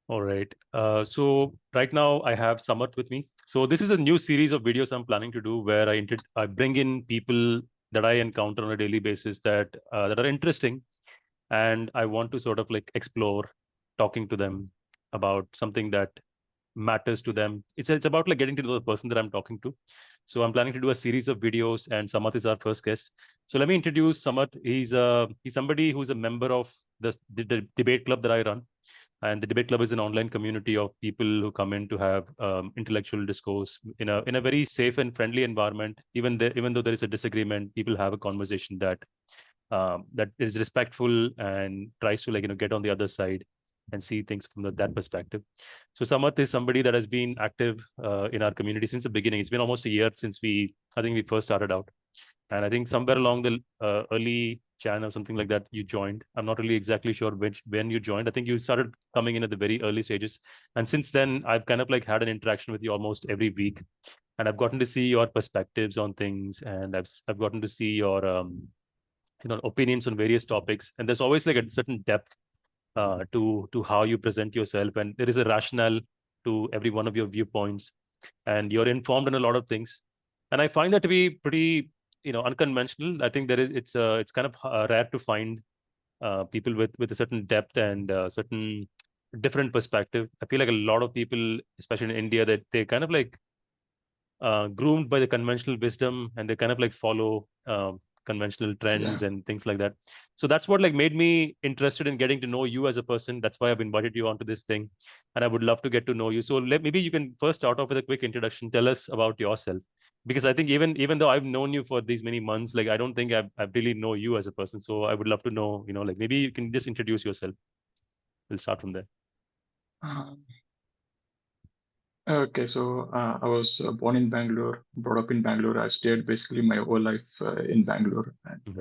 All right. So right now I have Samarth with me. So this is a new series of videos I'm planning to do where I bring in people that I encounter on a daily basis that are interesting, and I want to sort of like explore talking to them about something that matters to them. It's about like getting to know the person that I'm talking to. So I'm planning to do a series of videos, and Samarth is our first guest. So let me introduce Samarth. He's somebody who's a member of the debate club that I run, and the debate club is an online community of people who come in to have intellectual discourse in a very safe and friendly environment. Even though there is a disagreement, people have a conversation that is respectful and tries to get on the other side and see things from that perspective. So Samarth is somebody that has been active in our community since the beginning. It's been almost a year since I think we first started out. And I think somewhere along the early Jan or something like that, you joined. I'm not really exactly sure when you joined. I think you started coming in at the very early stages. And since then, I've kind of like had an interaction with you almost every week. And I've gotten to see your perspectives on things, and I've gotten to see your opinions on various topics. And there's always like a certain depth to how you present yourself, and there is a rationale to every one of your viewpoints, and you're informed on a lot of things. And I find that to be pretty unconventional. I think it's kind of rare to find people with a certain depth and certain different perspective. I feel like a lot of people, especially in India, that they kind of like groomed by the conventional wisdom, and they kind of like follow conventional Yeah. trends and things like that. So that's what like made me interested in getting to know you as a person. That's why I've invited you onto this thing, and I would love to get to know you. So maybe you can first start off with a quick introduction. Tell us about yourself, because I think even though I've known you for these many months, like I don't think I've really know you as a person. So I would love to know, like maybe you can just introduce yourself. We'll start from there. Uh, okay, so I was born in Bangalore, brought up in Bangalore. I stayed basically my whole life in Bangalore, Hmm.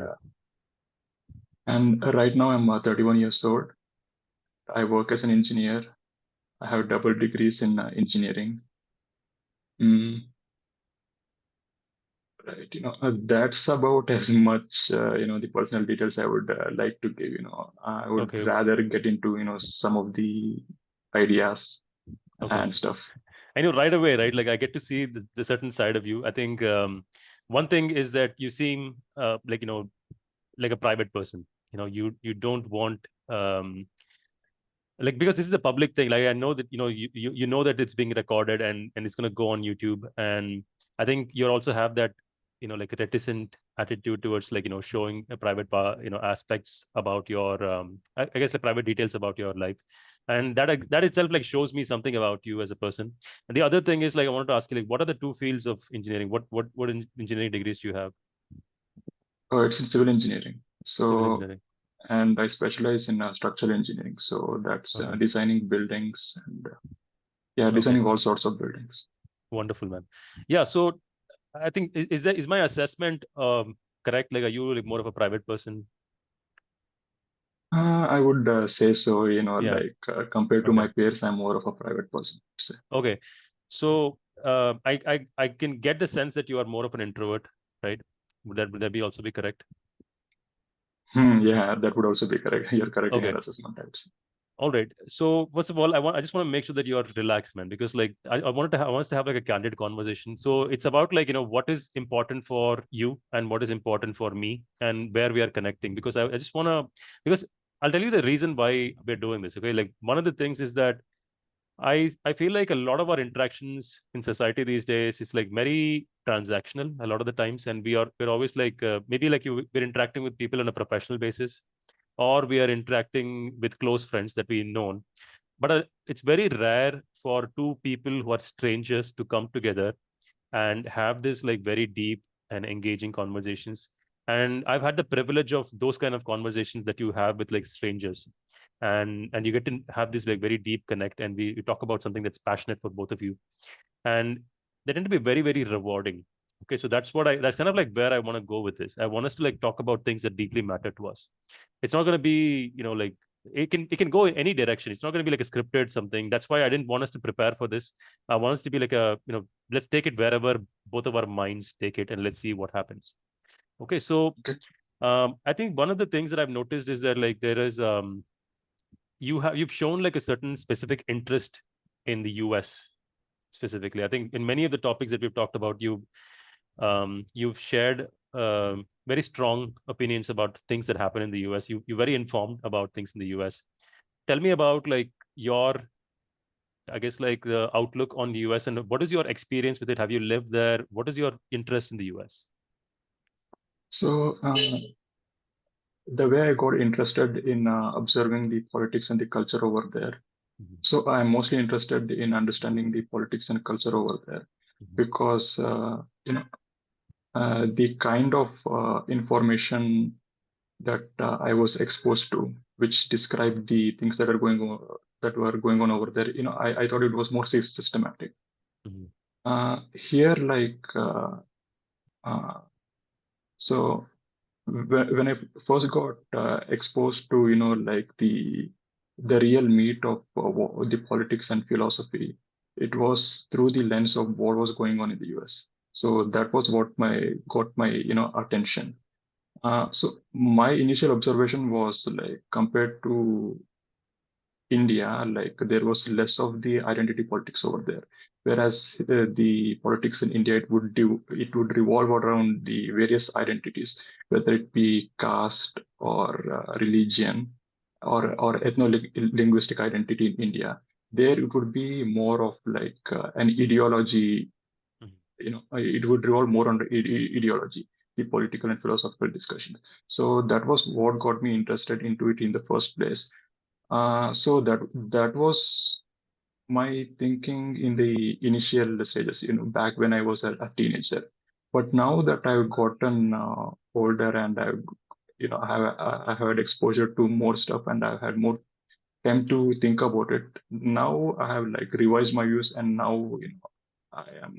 and right now I'm 31 years old. I work as an engineer. I have double degrees in engineering. Mm, right, that's about as much the personal details I would like to give. I would Okay. rather get into some of the ideas Okay. and stuff. I know right away, right? Like I get to see the certain side of you. I think one thing is that you seem like a private person. You don't want like, because this is a public thing. Like I know that you know that it's being recorded, and it's going to go on YouTube. And I think you also have that like a reticent attitude towards like showing a aspects about your I guess like private details about your life. And that itself like shows me something about you as a person. And the other thing is, like, I wanted to ask you, like, what are the two fields of engineering? What engineering degrees do you have? Oh, it's in civil engineering. Civil So, engineering. and I specialize in structural engineering. So that's Okay. designing buildings and yeah, Okay. designing all sorts of buildings. Wonderful, man. Yeah. So I think is my assessment correct? Like, are you like more of a private person? I would say so, Yeah. like compared to Okay. my peers, I'm more of a private person, I'd say. Okay. So I can get the sense that you are more of an introvert, right? Would that be also be correct? Yeah, that would also be correct. You're correct in Okay. your assessment, I'd say. All right. So first of all, I just want to make sure that you are relaxed, man, because like I want us to have like a candid conversation. So it's about like what is important for you and what is important for me and where we are connecting. Because I just want to, because I'll tell you the reason why we're doing this. Okay, like one of the things is that I feel like a lot of our interactions in society these days is like very transactional a lot of the times, and we're always like maybe like we're interacting with people on a professional basis, or we are interacting with close friends that we know. But it's very rare for two people who are strangers to come together and have this like very deep and engaging conversations. And I've had the privilege of those kind of conversations that you have with like strangers, and you get to have this like very deep connect, and we talk about something that's passionate for both of you, and they tend to be very, very rewarding. Okay, so that's kind of like where I want to go with this. I want us to like talk about things that deeply matter to us. It's not going to be like it can go in any direction. It's not going to be like a scripted something. That's why I didn't want us to prepare for this. I want us to be like a let's take it wherever both of our minds take it, and let's see what happens. Okay, so Okay. I think one of the things that I've noticed is that like there is you've shown like a certain specific interest in the US specifically. I think in many of the topics that we've talked about, you've shared very strong opinions about things that happen in the US. You're very informed about things in the US. Tell me about like your, I guess, like the outlook on the US, and what is your experience with it? Have you lived there? What is your interest in the US? So the way I got interested in observing the politics and the culture over there. Mhm, So I'm mostly interested in understanding the politics and culture over there mhm, because the kind of information that I was exposed to, which described the things that are that were going on over there. I thought it was more systematic. mhm, Here, uh, so when I first got exposed to, like the real meat of the politics and philosophy, it was through the lens of what was going on in the US. So that was what my got my attention. So my initial observation was like compared to India, like there was less of the identity politics over there, whereas the politics in India it would revolve around the various identities, whether it be caste or religion or ethno-linguistic identity in India. There it would be more of like an ideology. mhm. It would revolve more on the ideology, the political and philosophical discussions. So that was what got me interested into it in the first place. So that was my thinking in the initial stages, back when I was a teenager. But now that I've gotten older and I have had exposure to more stuff and I've had more time to think about it. Now I have like revised my views, and now I am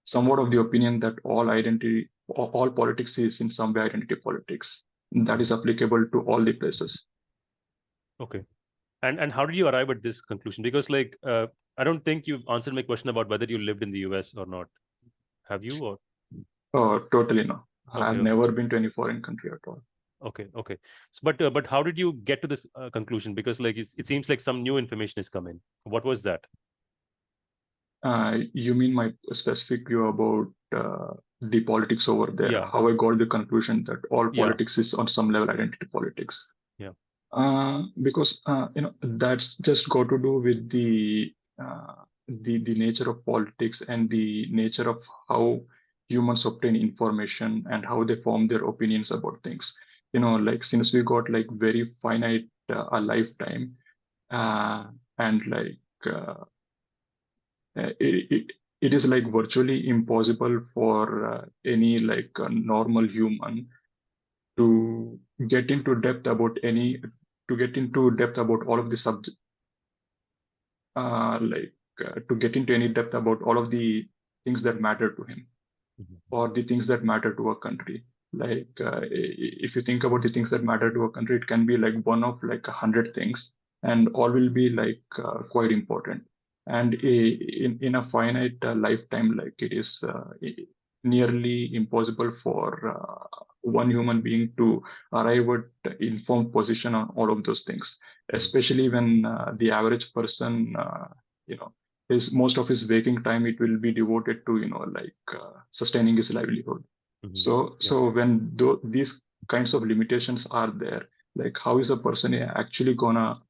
somewhat of the opinion that all politics is in some way identity politics. That is applicable to all the places. Okay. And how did you arrive at this conclusion? Because like I don't think you've answered my question about whether you lived in the US or not. Have you? Or Totally no. okay, I've never been to any foreign country at all. okay. But how did you get to this conclusion? Because like it seems like some new information has come in. What was that? You mean my specific view about the politics over there? Yeah, How I got the conclusion that all yeah, politics is on some level identity politics? yeah. Because that's just got to do with the nature of politics and the nature of how humans obtain information and how they form their opinions about things. Like since we got like very finite a lifetime, uh, and like it is like virtually impossible for any like normal human to get into depth about any to get into depth about all of the subject like to get into any depth about all of the things that matter to him Mhm, or the things that matter to a country. Like if you think about the things that matter to a country, it can be like one of like 100 things, and all will be like quite important. And in a finite lifetime, like it is nearly impossible for one human being to arrive at informed position on all of those things, mhm, especially when the average person, you know, his most of his waking time it will be devoted to like sustaining his livelihood. mhm. So Yeah. so when these kinds of limitations are there, like how is a person actually gonna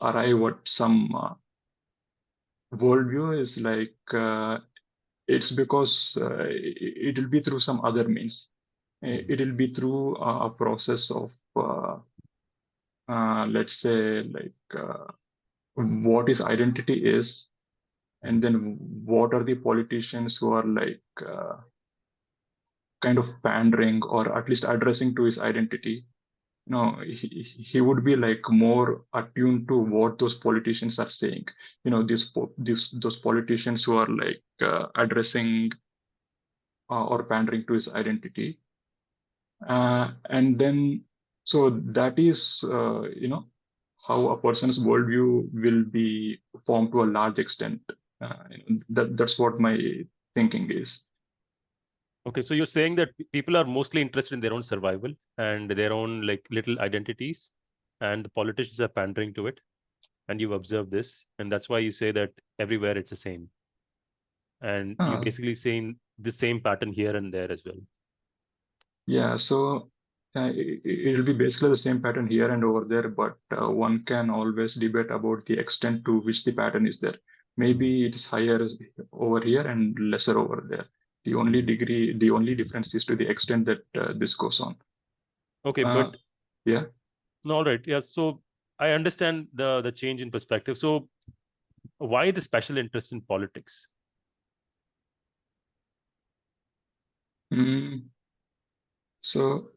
arrive at some worldview is like it's because it will be through some other means. Mhm, It will be through a process of let's say like what his identity is, and mhm, then what are the politicians who are like kind of pandering or at least addressing to his identity. He would be like more attuned to what those politicians are saying. Those politicians who are like addressing or pandering to his identity. And then so that is how a person's worldview will be formed to a large extent. That's what my thinking is. Okay, so you're saying that people are mostly interested in their own survival and their own like little identities. and the politicians are pandering to it, and you've observed this, and that's why you say that everywhere it's the same, and you Uh, basically saying the same pattern here and there as well. yeah, so it'll be basically the same pattern here and over there, but one can always debate about the extent to which the pattern is there. Mm. Maybe it is higher over here and lesser over there. Mm. The only difference is to the extent that this goes on. Okay, Uh, but yeah. no, all right, yeah. So I understand the change in perspective. So why the special interest in politics? Mm, so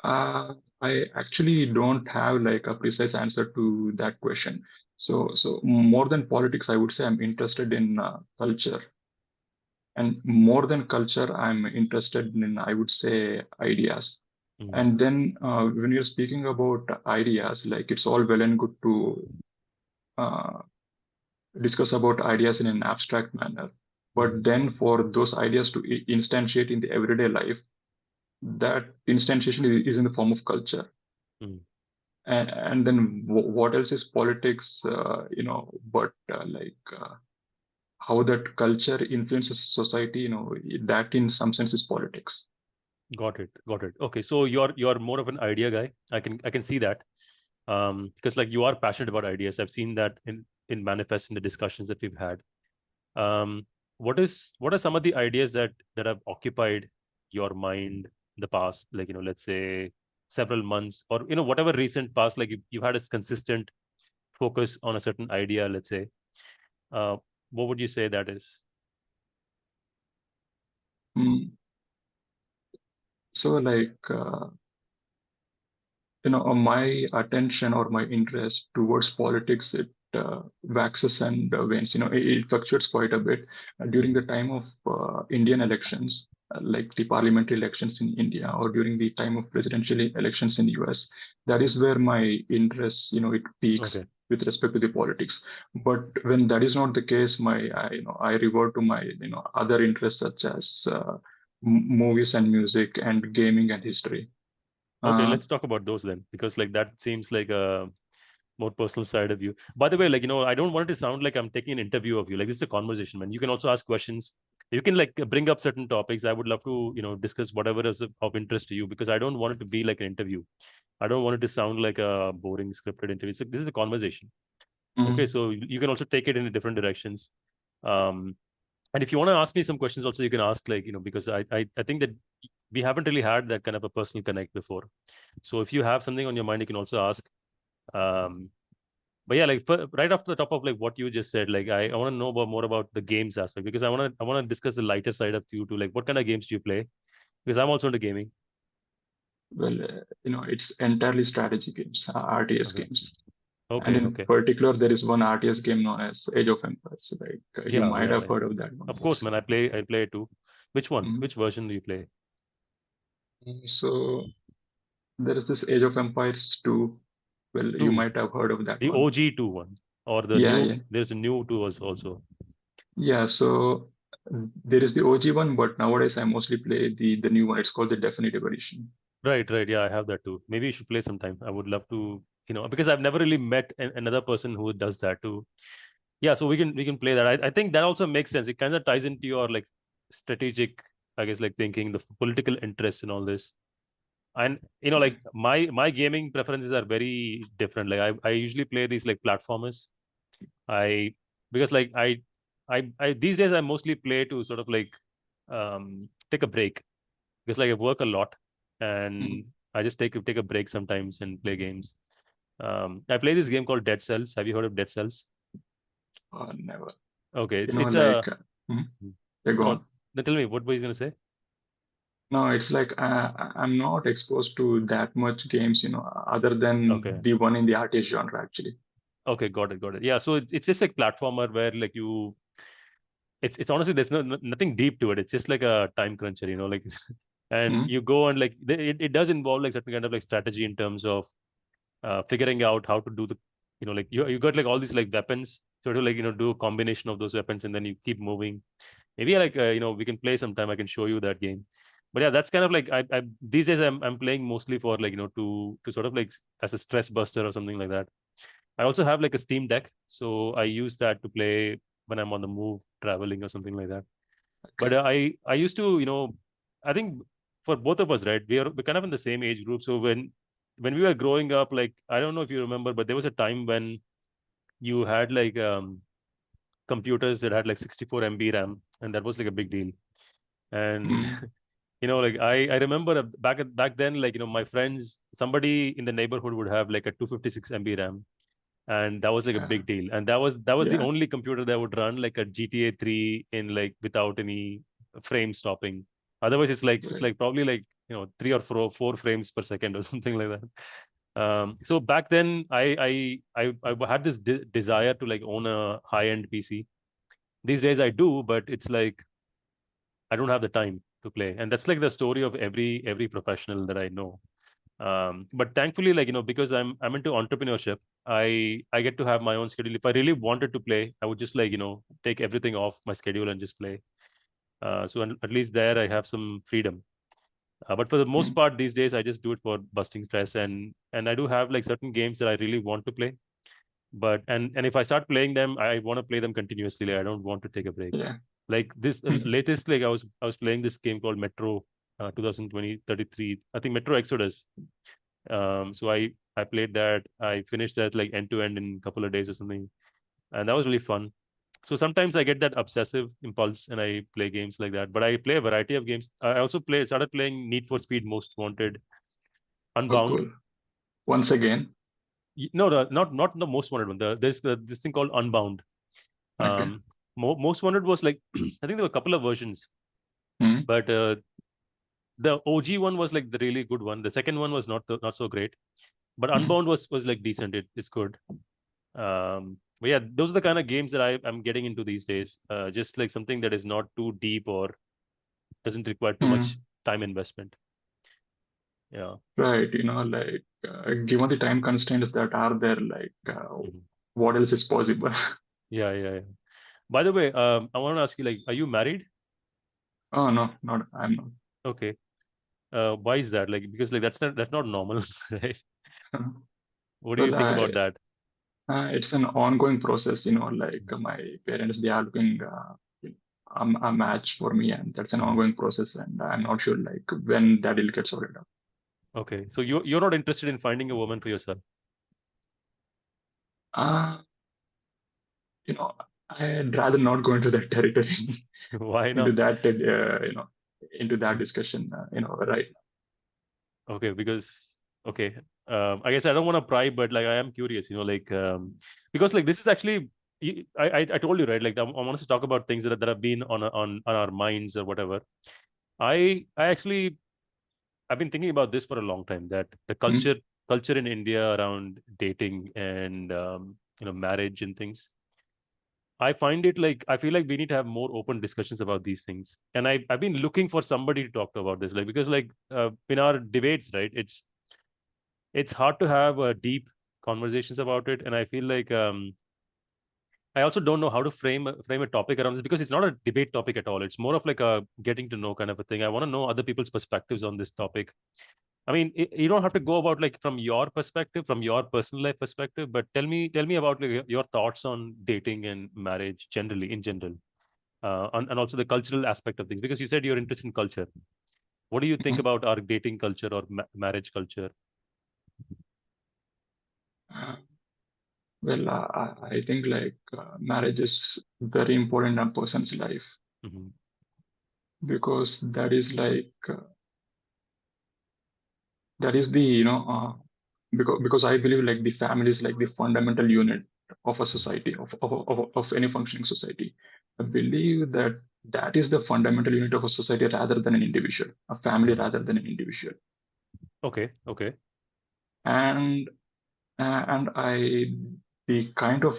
I actually don't have like a precise answer to that question. So more than politics, I would say I'm interested in culture, and more than culture, I'm interested in, I would say, ideas. Mm. And then when you're speaking about ideas, like it's all well and good to uh, discuss about ideas in an abstract manner. Mm. But then for those ideas to instantiate in the everyday life, that instantiation is in the form of culture. Mm. And then what else is politics, but how that culture influences society, that in some sense is politics. Got it. Got it. Okay, so you're more of an idea guy. I can see that. Because like you are passionate about ideas. I've seen that in manifest in the discussions that we've had. Um, what are some of the ideas that have occupied your mind in the past? Like, let's say several months, or whatever recent past. Like you've had a consistent focus on a certain idea. Let's say, uh, what would you say that is? Mm. So my attention or my interest towards politics, it waxes and wanes. It fluctuates quite a bit. During the Mm. time of Indian elections, like the parliamentary elections in India, or during the time of presidential elections in US. That is where my interest, it peaks Okay. with respect to the politics. But when that is not the case, I revert to my other interests, such as movies and music and gaming and history. Okay, Uh, let's talk about those then, because like that seems like a more personal side of you. By the way, like I don't want it to sound like I'm taking an interview of you. Like this is a conversation, man. You can also ask questions. You can like bring up certain topics. I would love to discuss whatever is of interest to you, because I don't want it to be like an interview. I don't want it to sound like a boring scripted interview. This is a conversation. Okay, mm, so you can also take it in different directions. Um, and if you want to ask me some questions, also you can ask, like because I think that we haven't really had that kind of a personal connect before. So if you have something on your mind, you can also ask. Um, but yeah, like right off the top of like what you just said, like I want to know about more about the games aspect, because I want to discuss the lighter side of you too. Like what kind of games do you play? Because I'm also into gaming. well, it's entirely strategy games, RTS Okay. games. And Okay. in Okay. particular, there is one RTS game known as Age of Empires. Like you Yeah. might Yeah. have Yeah. heard of that one, Of course, yes. man. I play it too. Which one? Mhm. Which version do you play? So there is this Age of Empires 2. Well, you Two. might have heard of that The one. OG two one, or the Yeah, new? yeah. There's a new two also. Yeah, so there is the OG one, but nowadays I mostly play the new one. It's called the Definitive Edition. Right. Right. Yeah, I have that too. Maybe you should play sometime. I would love to. Because I've never really met another person who does that too. Yeah, so we can play that. I think that also makes sense. It kind of ties into your like strategic, I guess, like thinking, the political interests and all this. And Yeah. like my gaming preferences are very different. Like I usually play these like platformers. I Because like I these days I mostly play to sort of like take a break, because like I work a lot, Mhm. and I just take a break sometimes and play games. I play this game called Dead Cells. Have you heard of Dead Cells? Never. Okay, You it's know, it's a like, yeah, go no. on. Then tell me, what were you gonna say? No, it's like I'm not exposed to that much games, other than Okay, the one in the RTS genre, actually. okay, got it. Yeah, so it's just like platformer where like it's honestly there's nothing deep to it. It's just like a time cruncher, like, and Mhm. you go and like it does involve like certain kind of like strategy in terms of figuring out how to do the, like you got like all these like weapons, so to like do a combination of those weapons, and then you keep moving. Maybe like we can play sometime. I can show you that game. But yeah, that's kind of like I these days I'm playing mostly for like to sort of like as a stress buster or something like that. I also have like a Steam Deck, so I use that to play when I'm on the move, traveling or something like that. But Okay. I used to I think for both of us, right? We're kind of in the same age group. So when we were growing up, like I don't know if you remember, but there was a time when you had like computers that had like 64 MB RAM, and that was like a big deal. And Mm. like I remember back then, like my friends, somebody in the neighborhood would have like a 256 MB RAM, and that was like a Yeah. big deal. And that was the Yeah. only computer that would run like a GTA 3 in like without any frame stopping. Otherwise, it's Right. like probably like 3 or 4 frames per second or something like that. So back then, I had this desire to like own a high end PC. These days I do, but it's like I don't have the time to play, and that's like the story of every professional that I know. But thankfully, like because I'm into entrepreneurship, I get to have my own schedule. If I really wanted to play, I would just like take everything off my schedule and just play. So at least there I have some freedom. But for the most Mm. part these days, I just do it for busting stress, and I do have like certain games that I really want to play. But and if I start playing them, I want to play them continuously. Like, I don't want to take a break. Yeah. Like this latest, like I was playing this game called Metro 2020 I think Metro Exodus. So I played that. I finished that like end to end in a couple of days or something, and that was really fun. So sometimes I get that obsessive impulse and I play games like that. But I play a variety of games. I also started playing Need for Speed Most Wanted, Oh, Unbound. cool. Once again. No, not the Most Wanted one. There's this thing called Unbound. Okay. Um, Most Wanted was like I think there were a couple of versions, Mm. but the OG one was like the really good one. The second one was not so great, but Mm. Unbound was like decent. It's good. But yeah, those are the kind of games that I'm getting into these days. Just like something that is not too deep or doesn't require too much Mm. time investment. Yeah. Right. Like given the time constraints that are there, like Mhm. what else is possible? Yeah, yeah, yeah. By the way, I want to ask you, like, are you married? Oh no, not I'm not. Okay. Why is that? Like, because like that's not normal, right? What do you Well, think about that? it's an ongoing process. Like my parents, they are looking a match for me, and that's an Mhm. ongoing process. And I'm not sure like when that will get sorted out. Okay, so you're not interested in finding a woman for yourself. Uh, you know, I'd rather not go into that territory, Why into not? that, into that discussion, right Okay, because okay, I guess I don't want to pry, but like I am curious, like because like this is actually I told you right, like I want us to talk about things that have been on our minds or whatever. I actually I've been thinking about this for a long time, that the now. culture in India around dating and marriage and things. I find it like I feel like we need to have more open discussions about these things, and I've been looking for somebody to talk to about this, like because like in our debates, right? It's hard to have deep conversations about it, and I feel like I also don't know how to frame a topic around this, because it's not a debate topic at all. It's more of like a getting to know kind of a thing. I want to know other people's perspectives on this topic. I mean, you don't have to go about like from your perspective, from your personal life perspective, but tell me about like, your thoughts on dating and marriage generally, in general, and also the cultural aspect of things, because you said you're interested in culture. What do you think Mhm. about our dating culture or marriage culture? Uh, well, I think like marriage is very important in a person's life Hmm. because that is like that is the because I believe like the family is like the fundamental unit of a society of any functioning society. I believe that that is the fundamental unit of a society rather than an individual, a family Hmm. rather than an individual. Okay, okay. And and I the kind of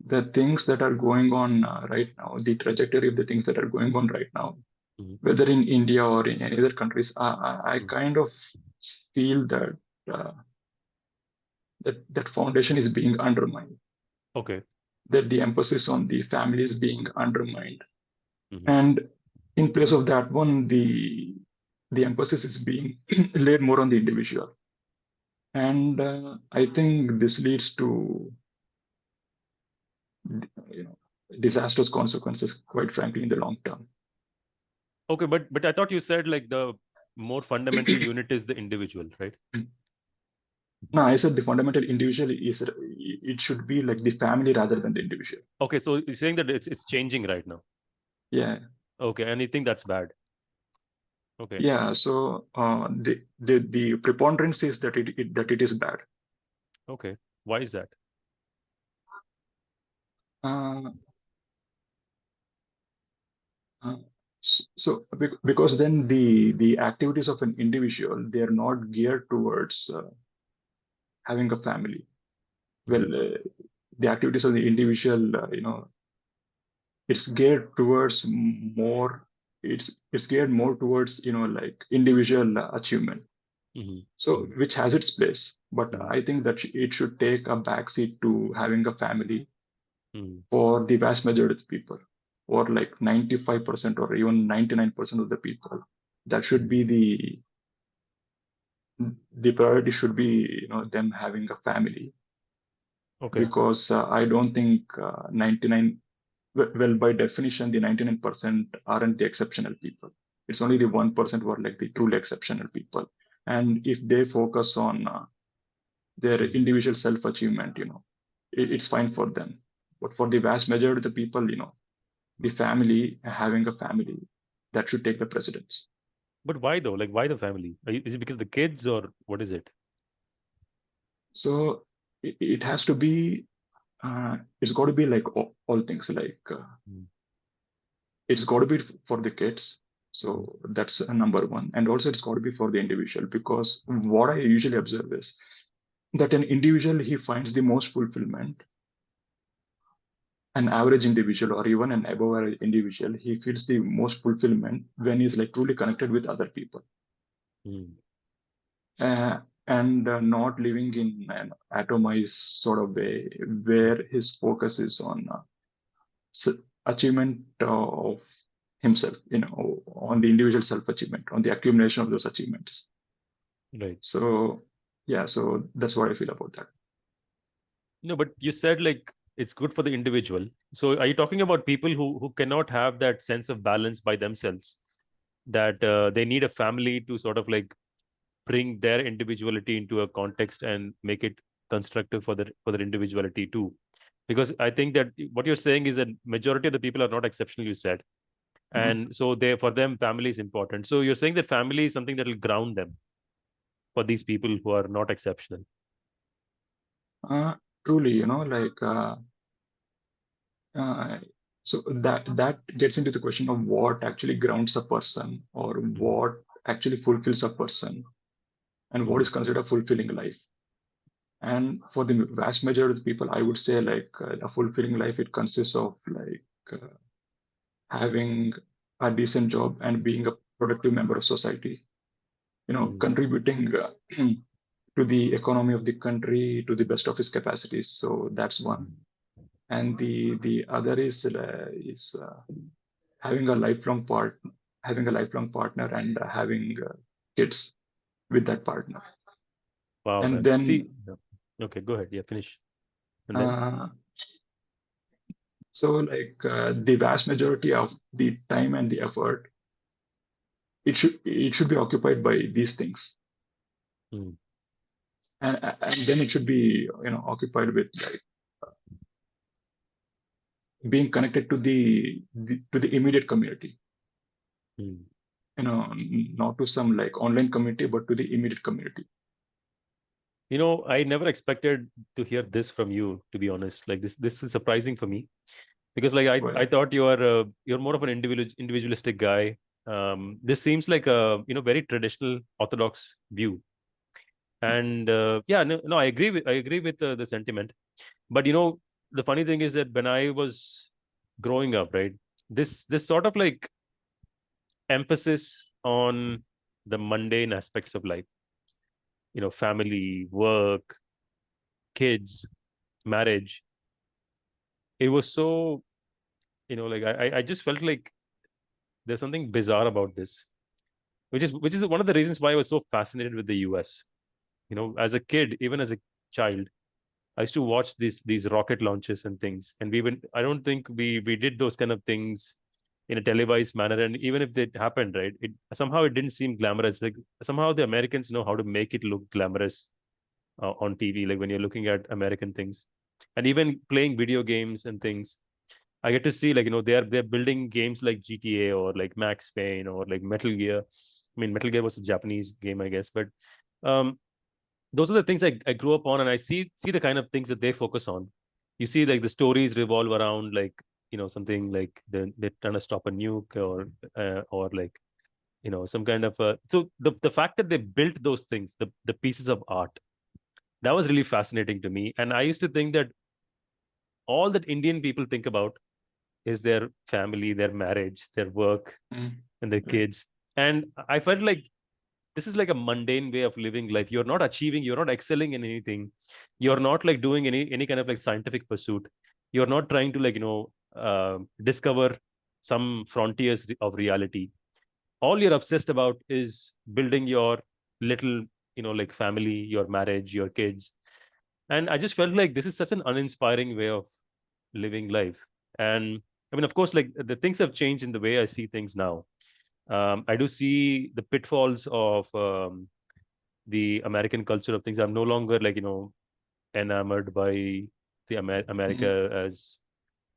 the things that are going on right now, the trajectory of the things that are going on right now, Hmm. whether in India or in any other countries, I Hmm. kind of feel that uh, that foundation is being undermined, Okay. that the emphasis on the family is being undermined. Hmm. And in place of that one, the emphasis is being laid more on the individual. And I think this leads to disastrous consequences, quite frankly, in the long term. Okay, but I thought you said like the more fundamental unit is the individual, right? No, I said the fundamental individual is it should be like the family rather than the individual. Okay, so you're saying that it's changing right now. Yeah, Okay, and you think that's bad. Okay, yeah. So the preponderance is that it is bad. okay. Why is that? Uh, uh, so because then the activities of an individual, they are not geared towards having a family. Well, Mm-hmm. the activities of the individual, it's geared towards more. It's geared more towards like individual achievement. So Mm-hmm. which has its place, but Mm-hmm. I think that it should take a backseat to having a family Mm-hmm. for the vast majority of people, or like 95% or even 99% of the people. That should Mm-hmm. be the priority should be them having a family, Okay. because I don't think 99, well, by definition, the 99% aren't the exceptional people. It's only the 1% who are like the truly exceptional people. And if they focus on their Mm-hmm. individual self-achievement, it's fine for them. But for the vast majority of the people, the family, having a family, that should take the precedence. But why though? Like, why the family? Is it because the kids or what is it? So it has to be, it's got to be like all things, like it's got to be for the kids. Mm-hmm. So that's number one. And also it's got to be for the individual, because what I usually observe is that an individual, he finds the most fulfillment. An average individual or even an above average individual, he feels the most fulfillment when he's like truly connected with other people, Mm-hmm. uh, and not living in an atomized sort of way where his focus is on achievement of himself, on the individual self achievement, on the accumulation of those achievements. Right. So yeah, so that's what I feel about that. No, but you said like it's good for the individual. So are you talking about people who cannot have that sense of balance by themselves? That they need a family to sort of like bring their individuality into a context and make it constructive for their individuality too. Because I think that what you're saying is that majority of the people are not exceptional, you said. Mhm. And so they for them, family is important. So you're saying that family is something that will ground them for these people who are not exceptional. uh, Truly, like uh, so that gets into the question of what actually grounds a person, or Mm-hmm. what actually fulfills a person, and what Mm-hmm. is considered a fulfilling life. And for the vast majority of the people, I would say like a fulfilling life, it consists of like having a decent job and being a productive member of society, Mm-hmm. contributing to the economy of the country to the best of his capacities. So that's one. And the other is having a lifelong lifelong partner, and having kids with that partner. Wow, And man. then See, yeah. Okay, go ahead. Yeah, finish. And then, uh, so like the vast majority of the time and the effort, it should be occupied by these things. mm, And then it should be occupied with like being connected to the immediate community, mm. not to some like online community, but to the immediate community. I never expected to hear this from you, to be honest. Like this is surprising for me because like I Well, thought you're more of an individualistic guy. This seems like a very traditional orthodox view, and yeah, no, I agree with the sentiment. But the funny thing is that when I was growing up, right, this sort of like emphasis on the mundane aspects of life, family, work, kids, marriage. It was so, like I just felt like there's something bizarre about this, which is one of the reasons why I was so fascinated with the US. As a kid, even as a child, I used to watch these rocket launches and things, and I don't think we did those kind of things in a televised manner. And even if it happened, right, it somehow it didn't seem glamorous. Like somehow the Americans know how to make it look glamorous on TV. Like when you're looking at American things, and even playing video games and things, I get to see like they're building games like GTA or like Max Payne or like Metal Gear. I mean, Metal Gear was a Japanese game, I guess, but um, those are the things I grew up on, and I see the kind of things that they focus on. You see, like the stories revolve around like something like they're trying to stop a nuke or like some kind of so the fact that they built those things, the pieces of art, that was really fascinating to me. And I used to think that all that Indian people think about is their family, their marriage, their work, Mm. and their Yeah. kids. And I felt like this is like a mundane way of living life. You're not achieving, you're not excelling in anything. You're not like doing any kind of like scientific pursuit. You're not trying to like discover some frontiers of reality. All you're obsessed about is building your little like family, your marriage, your kids. And I just felt like this is such an uninspiring way of living life. And I mean, of course, like the things have changed in the way I see things now. I do see the pitfalls of the American culture of things. I'm no longer like enamored by the Mm. America as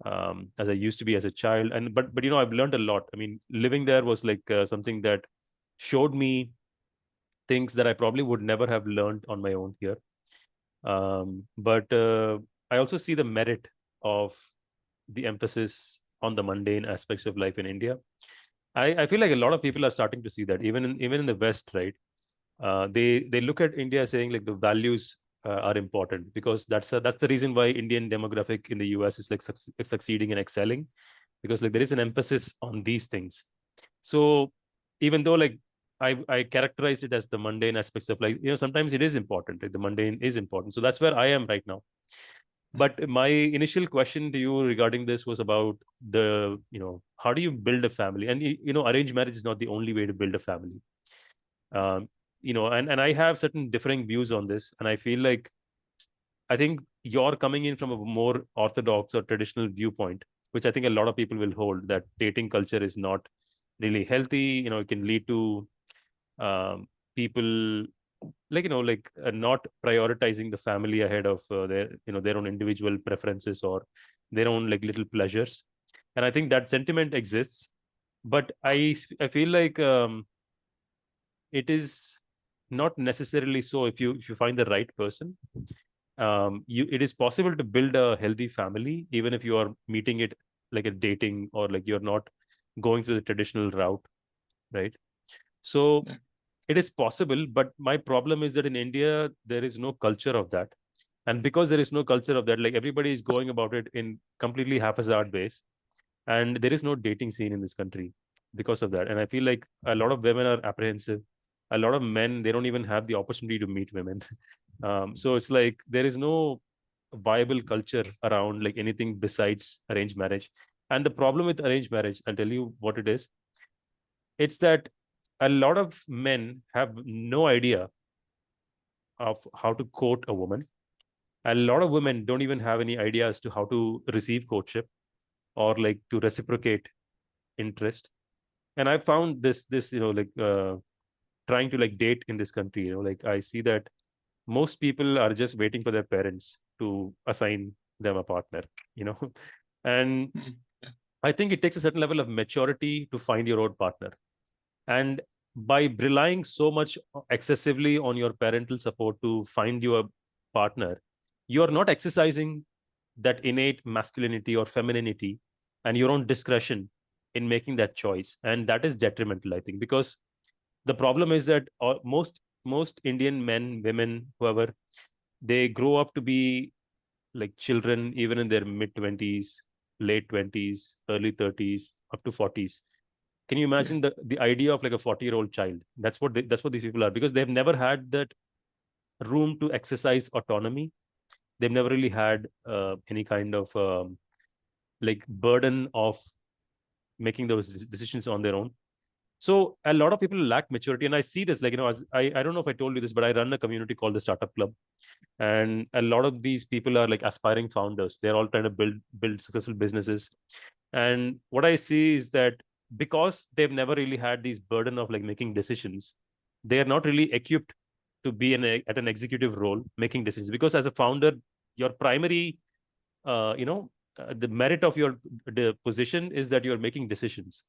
I used to be as a child. And but I've learned a lot. I mean, living there was like something that showed me things that I probably would never have learned on my own here. But I also see the merit of the emphasis on the mundane aspects of life in India. I feel like a lot of people are starting to see that even in the West, right? They look at India saying like the values are important because that's the reason why Indian demographic in the US is like succeeding and excelling, because like there is an emphasis on these things. So even though like I characterize it as the mundane aspects of like sometimes it is important, like the mundane is important. So that's where I am right now. Mm. But my initial question to you regarding this was about the how do you build a family? And arranged marriage is not the only way to build a family. um, and I have certain differing views on this, and I feel like I think you're coming in from a more orthodox or traditional viewpoint, which I think a lot of people will hold, that dating culture is not really healthy. It can lead to um, people not prioritizing the family ahead of their own individual preferences or their own like little pleasures. And I think that sentiment exists, but I feel like it is not necessarily so. If you find the right person, it is possible to build a healthy family even if you are meeting it like a dating, or like you're not going through the traditional route, right? So Yeah. it is possible, but my problem is that in India there is no culture of that. And because there is no culture of that, like everybody is going about it in completely haphazard ways, and there is no dating scene in this country because of that. And I feel like a lot of women are apprehensive. A lot of men, they don't even have the opportunity to meet women. So it's like there is no viable culture around like anything besides arranged marriage. And the problem with arranged marriage, I'll tell you what it is. It's that a lot of men have no idea of how to court a woman. A lot of women don't even have any idea as to how to receive courtship or like to reciprocate interest. And I found this trying to like date in this country, like I see that most people are just waiting for their parents to assign them a partner, you know and Mm. Yeah. I think it takes a certain level of maturity to find your own partner. And by relying so much excessively on your parental support to find you a partner, you are not exercising that innate masculinity or femininity and your own discretion in making that choice. And that is detrimental, I think, because the problem is that most Indian men, women, whoever, they grow up to be like children even in their mid 20s, late 20s, early 30s, up to 40s. Can you Yeah. imagine the idea of like a 40-year-old child? That's what these people are, because they've never had that room to exercise autonomy. They've never really had any kind of like burden of making those decisions on their own. So a lot of people lack maturity, and I see this, like, as I don't know if I told you this, but I run a community called the Startup Club, and a lot of these people are like aspiring founders. They're all trying to build successful businesses, and what I see is that because they've never really had these burden of like making decisions, they are not really equipped to be at an executive role making decisions. Because as a founder, your primary the merit of your the position is that you're making decisions.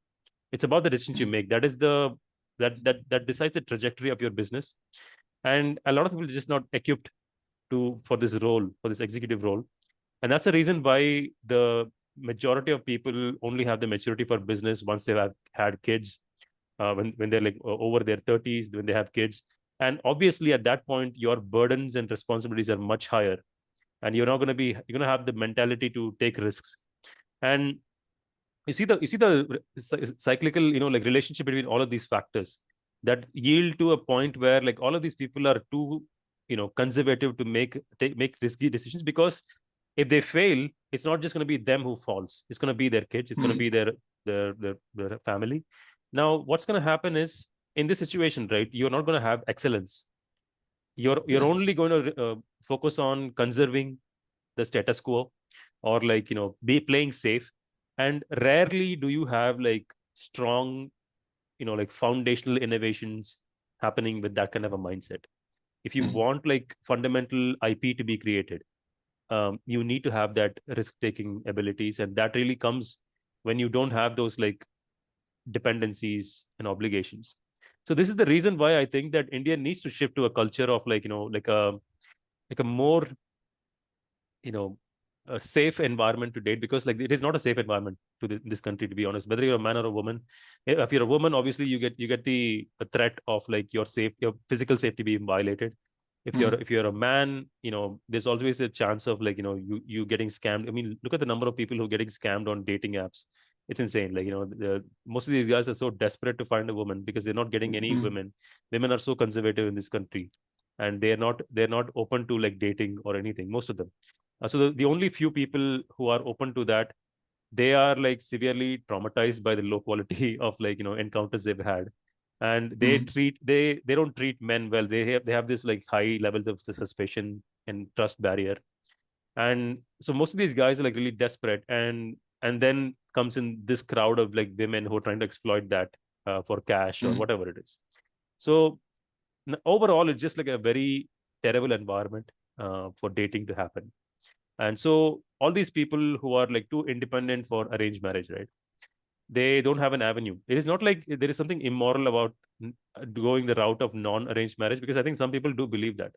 It's about the decisions you mm, make. That is the that decides the trajectory of your business. And a lot of people are just not equipped to for this role, for this executive role. And that's the reason why the majority of people only have the maturity for business once they have had kids, when they're like over their 30s, when they have kids. And obviously at that point, your burdens and responsibilities are much higher, and you're going to have the mentality to take risks. And you see the cyclical, like relationship between all of these factors that yield to a point where like all of these people are too conservative to make risky decisions. Because if they fail, it's not just going to be them who falls, it's going to be their kids, it's going to mm, be their family. Now what's going to happen is, in this situation, right, you're not going to have excellence. You're yeah. only going to focus on conserving the status quo, or like be playing safe. And rarely do you have like strong, like foundational innovations happening with that kind of a mindset. If you Mm, want like fundamental IP to be created, you need to have that risk taking abilities, and that really comes when you don't have those like dependencies and obligations. So this is the reason why I think that India needs to shift to a culture of like like a more you know a safe environment to date. Because like it is not a safe environment to this country, to be honest, whether you're a man or a woman. If you're a woman, obviously you get the threat of like your physical safety being violated. if you're mm, if you're a man, there's always a chance of like you getting scammed. I mean, look at the number of people who are getting scammed on dating apps. It's insane. Like most of these guys are so desperate to find a woman because they're not getting any mm, women are so conservative in this country, and they're not open to like dating or anything, most of them. So the only few people who are open to that, they are like severely traumatized by the low quality of like encounters they've had. And mm, they don't treat men well. They have this like high levels of suspicion and trust barrier. And so most of these guys are like really desperate, and then comes in this crowd of like women who are trying to exploit that for cash or mm, whatever it is. So overall, it's just like a very terrible environment for dating to happen. And so all these people who are like too independent for arranged marriage, right? They don't have an avenue. It is not like there is something immoral about going the route of non-arranged marriage, because I think some people do believe that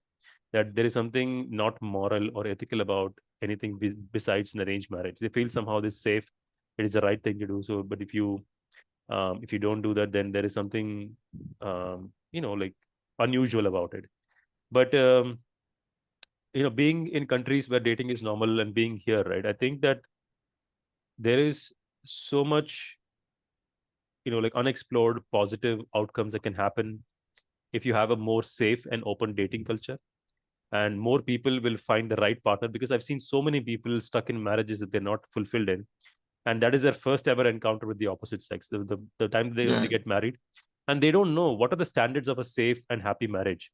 there is something not moral or ethical about anything besides an arranged marriage. They feel somehow this safe, it is the right thing to do. So, but if you don't do that, then there is something like unusual about it. But being in countries where dating is normal and being here, right, I think that there is so much like unexplored positive outcomes that can happen if you have a more safe and open dating culture, and more people will find the right partner. Because I've seen so many people stuck in marriages that they're not fulfilled in, and that is their first ever encounter with the opposite sex, the time they yeah. get married, and they don't know what are the standards of a safe and happy marriage.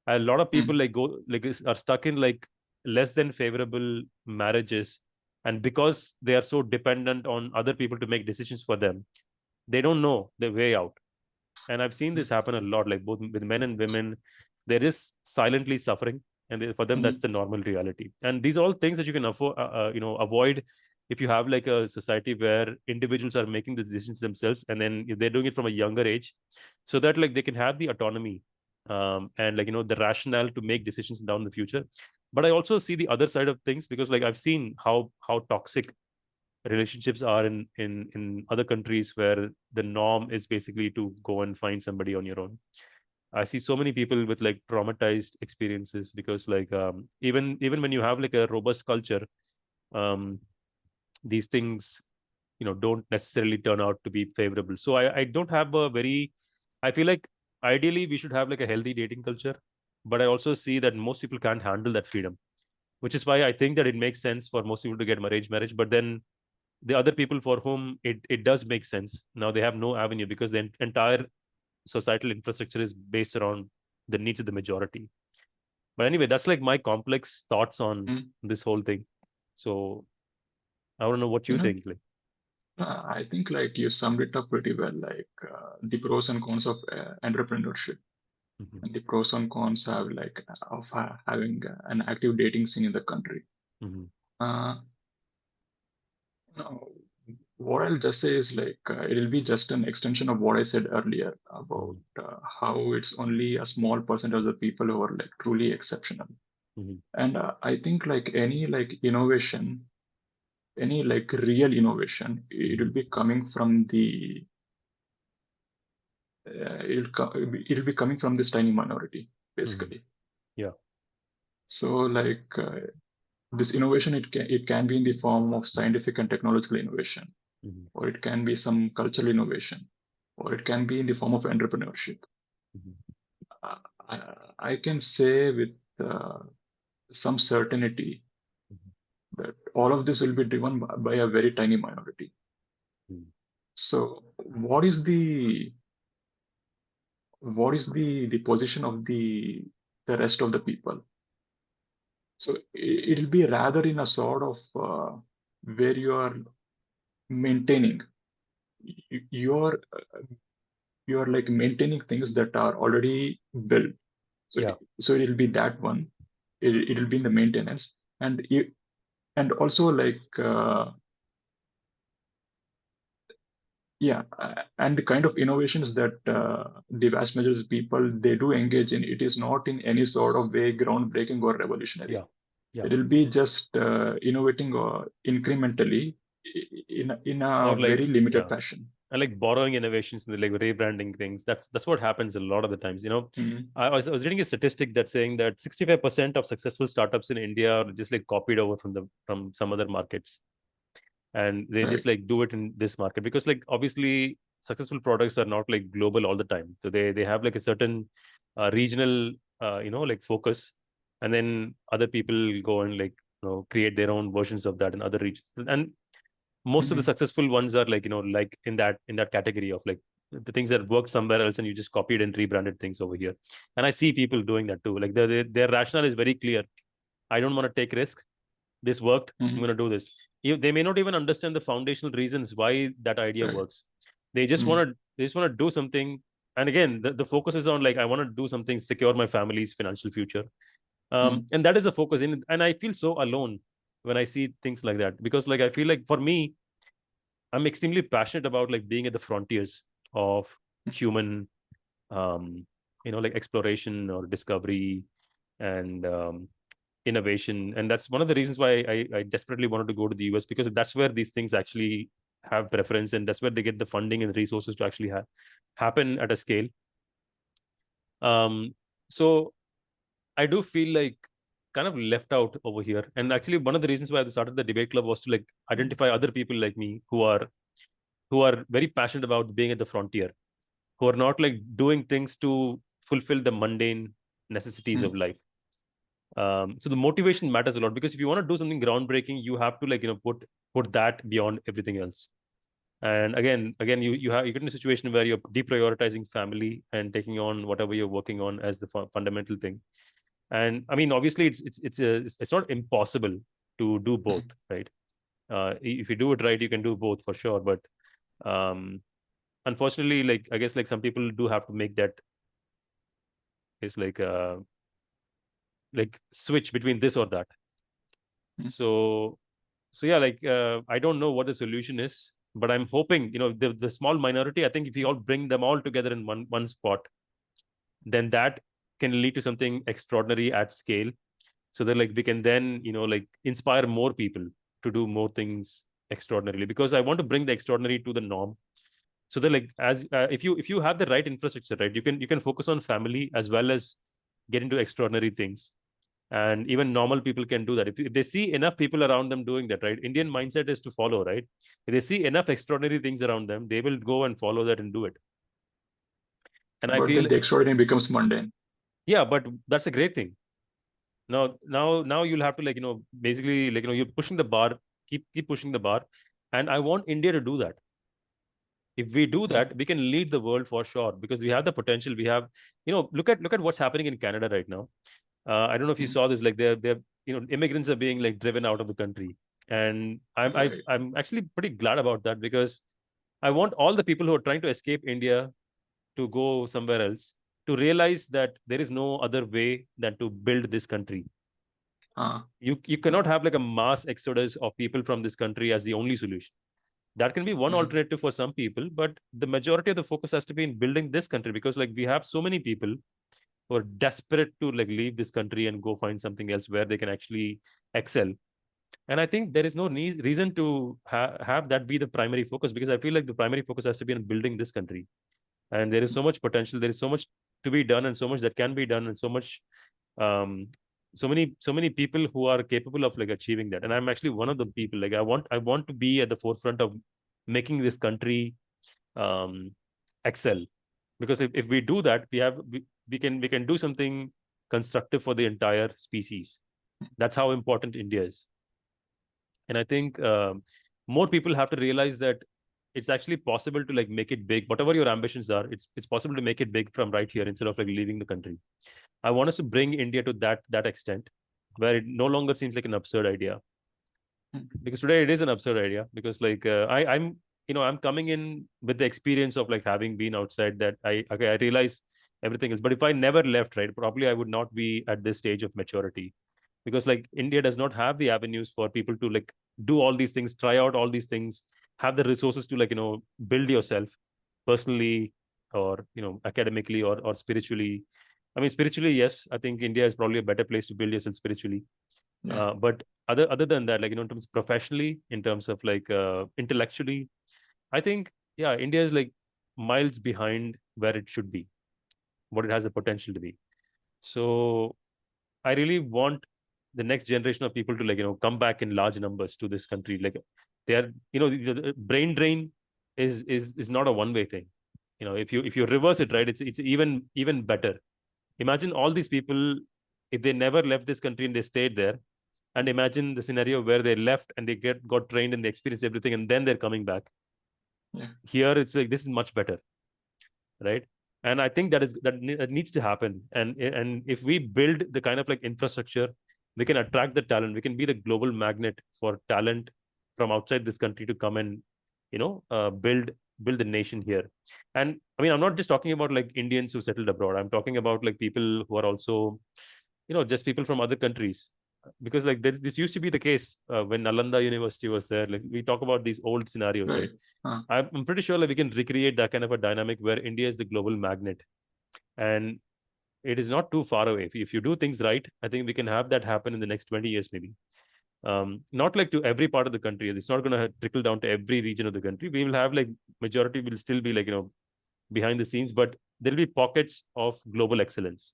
A lot of people Mm, like go like this are stuck in like less than favorable marriages, and because they are so dependent on other people to make decisions for them, they don't know the way out. And I've seen this happen a lot, like both with men and women. There is silently suffering, and for them that's mm, the normal reality. And these are all things that you can avoid if you have like a society where individuals are making the decisions themselves, and then if they're doing it from a younger age, so that like they can have the autonomy, and like the rationale to make decisions down the future. But I also see the other side of things, because like I've seen how toxic relationships are in other countries where the norm is basically to go and find somebody on your own. I see so many people with like traumatized experiences, because like even when you have like a robust culture, um these things don't necessarily turn out to be favorable. So I don't have a very I feel like ideally we should have like a healthy dating culture, but I also see that most people can't handle that freedom, which is why I think that it makes sense for most people to get arranged marriage. But then the other people for whom it does make sense, now they have no avenue because the entire societal infrastructure is based around the needs of the majority. But anyway, that's like my complex thoughts on Mm. this whole thing. So I don't know what You you know, think. Like, I think like you summed it up pretty well, like the pros and cons of entrepreneurship. mm-hmm, And the pros and cons have like of having an active dating scene in the country. mm-hmm, Uh, no, what I'll just say is like it'll be just an extension of what I said earlier about mm-hmm, how it's only a small percent of the people who are like truly exceptional. mm-hmm, And I think like any like innovation, any like real innovation, it mm-hmm, will be coming from the it'll be coming from this tiny minority mm-hmm. basically. Yeah. So like this innovation, it can be in the form of scientific and technological innovation, Mm-hmm, or it can be some cultural innovation, or it can be in the form of entrepreneurship. mm-hmm, I, I can say with some certainty that all of this will be driven by a very tiny minority. mm-hmm. So what is the position of the rest of the people? So it'll be rather in a sort of where you are maintaining you're you're like maintaining things that are already built. So Yeah. so it'll be that one. It'll be in the maintenance, and and also like yeah, and the kind of innovations that the vast majority of people they do engage in, it is not in any sort of way groundbreaking or revolutionary. Yeah. Yeah. It'll be just innovating or incrementally in Or a very like, limited yeah. fashion. And like borrowing innovations and like rebranding things. That's what happens a lot of the times. Mhm. I was reading a statistic that's saying that 65% of successful startups in India are just like copied over from some other markets, and they Right. just like do it in this market because like obviously successful products are not like global all the time, so they have like a certain regional like focus, and then other people go and like create their own versions of that in other regions, and most of the Mhm. successful ones are like like in that category of like the things that work somewhere else and you just copied and rebranded things over here. And I see people doing that too, like their rationale is very clear. I don't want to take risk. This worked, I'm Mhm. going to do this. They may not even understand the foundational reasons why that idea Right. works. They just want Mhm. to they just want to do something. And again, the focus is on like, I want to do something, secure my family's financial future. Mhm. And that is the focus in, and I feel so alone when I see things like that, because like I feel like for me, I'm extremely passionate about like being at the frontiers of human um like exploration or discovery and innovation. And that's one of the reasons why I desperately wanted to go to the US, because that's where these things actually have preference, and that's where they get the funding and resources to actually happen at a scale. So I do feel like kind of left out over here. And actually one of the reasons why I started the debate club was to like Mhm. identify other people like me who are very passionate about being at the frontier, who are not like doing things to fulfill the mundane necessities of Mhm. life. So the motivation matters a lot, because if you want to do something groundbreaking, you have to like put that beyond everything else. And again, you get in a situation where you're deprioritizing family and taking on whatever you're working on as the fundamental thing. And I mean, obviously, it's not impossible to do both, Mhm. right? If you do it right, you can do both for sure. But um, unfortunately, like I guess like some people do have to make that is like switch between this or that. Mhm. So yeah, like I don't know what the solution is, but I'm hoping the small minority. I think if we all bring them all together in one spot, then that can lead to something extraordinary at scale, so that like we can then like inspire more people to do more things extraordinarily, because I want to bring the extraordinary to the norm, so that like as if you have the right infrastructure, right, you can focus on family as well as get into extraordinary things. And even normal people can do that if they see enough people around them doing that, right? Indian mindset is to follow, right? If they see enough extraordinary things around them, they will go and follow that and do it. And I But feel, then the extraordinary becomes mundane. yeah, but that's a great thing. Now you'll have to like basically like you're pushing the bar, keep pushing the bar, And I want India to do that. If we do that, we can lead the world for sure, because we have the potential. We have, look at what's happening in Canada right now. I don't know if you saw this, like they're immigrants are being like driven out of the country, and Right. I'm actually pretty glad about that, because I want all the people who are trying to escape India to go somewhere else to realize that there is no other way than to build this country. You cannot have like a mass exodus of people from this country as the only solution. That can be one Mhm. alternative for some people, but the majority of the focus has to be in building this country, because like we have so many people who are desperate to like leave this country and go find something else where they can actually excel. And I think there is no reason to have that be the primary focus, because I feel like the primary focus has to be on building this country. And there is so much potential, there is so much to be done, and so much that can be done, and so much um so many people who are capable of like achieving that. And I'm actually one of the people. Like I want to be at the forefront of making this country um excel, because if we do that, we can do something constructive for the entire species. That's how important India is. And I think more people have to realize that it's actually possible to like make it big. Whatever your ambitions are, it's possible to make it big from right here, instead of like leaving the country. I want us to bring India to that extent, where it no longer seems like an absurd idea. Because today it is an absurd idea, because like I'm coming in with the experience of like having been outside, that I realize everything else. But if I never left, right, probably I would not be at this stage of maturity, because like India does not have the avenues for people to like do all these things, try out all these things, have the resources to like build yourself personally, or academically, or spiritually. I mean, spiritually, yes, I think India is probably a better place to build yourself spiritually. Yeah. But other than that, like in terms of professionally, in terms of like intellectually, I think, yeah, India is like miles behind where it should be, what it has the potential to be. So I really want the next generation of people to like come back in large numbers to this country. Like they are, the brain drain is not a one way thing. If you reverse it, right, it's even better. Imagine all these people, if they never left this country and they stayed there, and imagine the scenario where they left and they got trained and they experienced everything, and then they're coming back. Yeah. Here it's like this is much better, right? And I think that needs to happen. And if we build the kind of like infrastructure, we can attract the talent. We can be the global magnet for talent from outside this country to come and build the nation here. And I mean, I'm not just talking about like Indians who settled abroad. I'm talking about like people who are also just people from other countries, because like this used to be the case when Nalanda University was there. Like we talk about these old scenarios, right? Right. Uh, I'm pretty sure like we can recreate that kind of a dynamic where India is the global magnet, and it is not too far away. If you do things right, I think we can have that happen in the next 20 years, maybe. Not like to every part of the country. It's not going to trickle down to every region of the country. We will have like majority will still be like behind the scenes, but there'll be pockets of global excellence.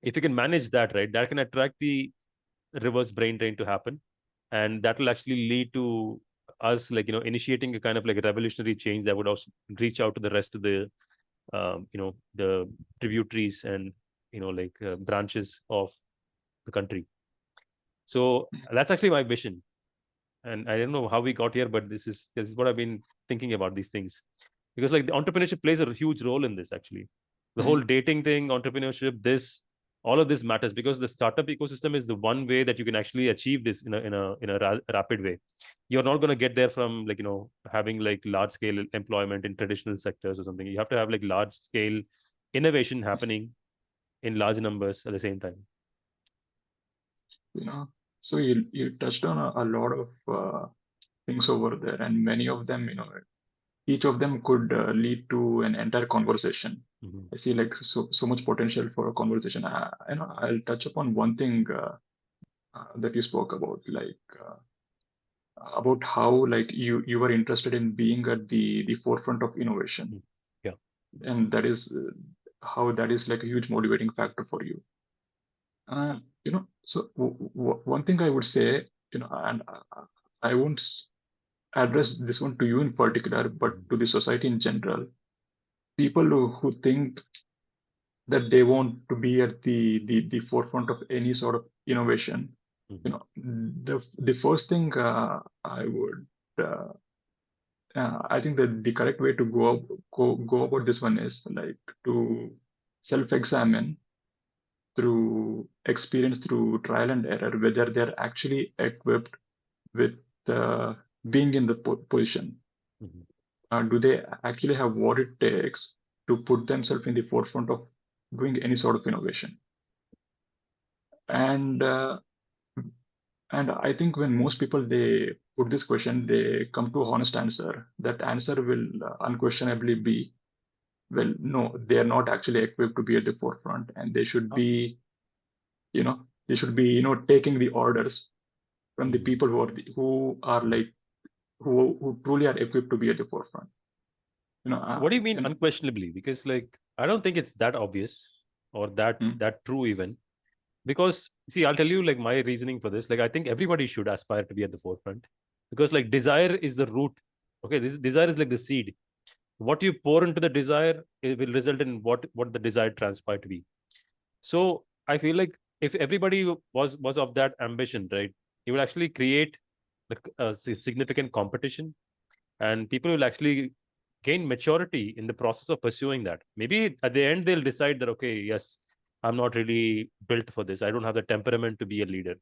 If you can manage that, right, that can attract the reverse brain drain to happen, and that will actually lead to us like initiating a kind of like a revolutionary change that would also reach out to the rest of the tributaries and like branches of the country. So that's actually my vision. And I don't know how we got here, but this is what I've been thinking about these things, because like the entrepreneurship plays a huge role in this. Actually, the whole mm, dating thing, entrepreneurship, this all of this matters, because the startup ecosystem is the one way that you can actually achieve this in a rapid way. You're not going to get there from like having like large scale employment in traditional sectors or something. You have to have like large scale innovation happening in large numbers at the same time. you know, so you touched on a lot of things over there, and many of them, each of them could lead to an entire conversation. Mhm. I see like so much potential for a conversation. I'll touch upon one thing that you spoke about how like you were interested in being at the forefront of innovation, Mhm. Yeah. and that is how that is like a huge motivating factor for you. So one thing I would say, and I won't address this one to you in particular, but Mhm. to the society in general, people who think that they want to be at the forefront of any sort of innovation, Mhm. the first thing I would I think that the correct way to go about this one is like to self-examine through experience, through trial and error, whether they're actually equipped with being in the position. Do they actually have what it takes to put themselves in the forefront of doing any sort of innovation? And I think when most people they put this question, they come to an honest answer. That answer will unquestionably be, well, no, they are not actually equipped to be at the forefront, and they should be, taking the orders from the people who truly are equipped to be at the forefront. What do you mean unquestionably? Because like I don't think it's that obvious or that true even. Because see, I'll tell you like my reasoning for this. Like I think everybody should aspire to be at the forefront because like desire is the root. Okay, this desire is like the seed. What you pour into the desire, it will result in what the desire transpire to be. So I feel like if everybody was of that ambition, right, it will actually create a significant competition, and people will actually gain maturity in the process of pursuing that. Maybe at the end they'll decide that okay, yes, I'm not really built for this. I don't have the temperament to be a leader,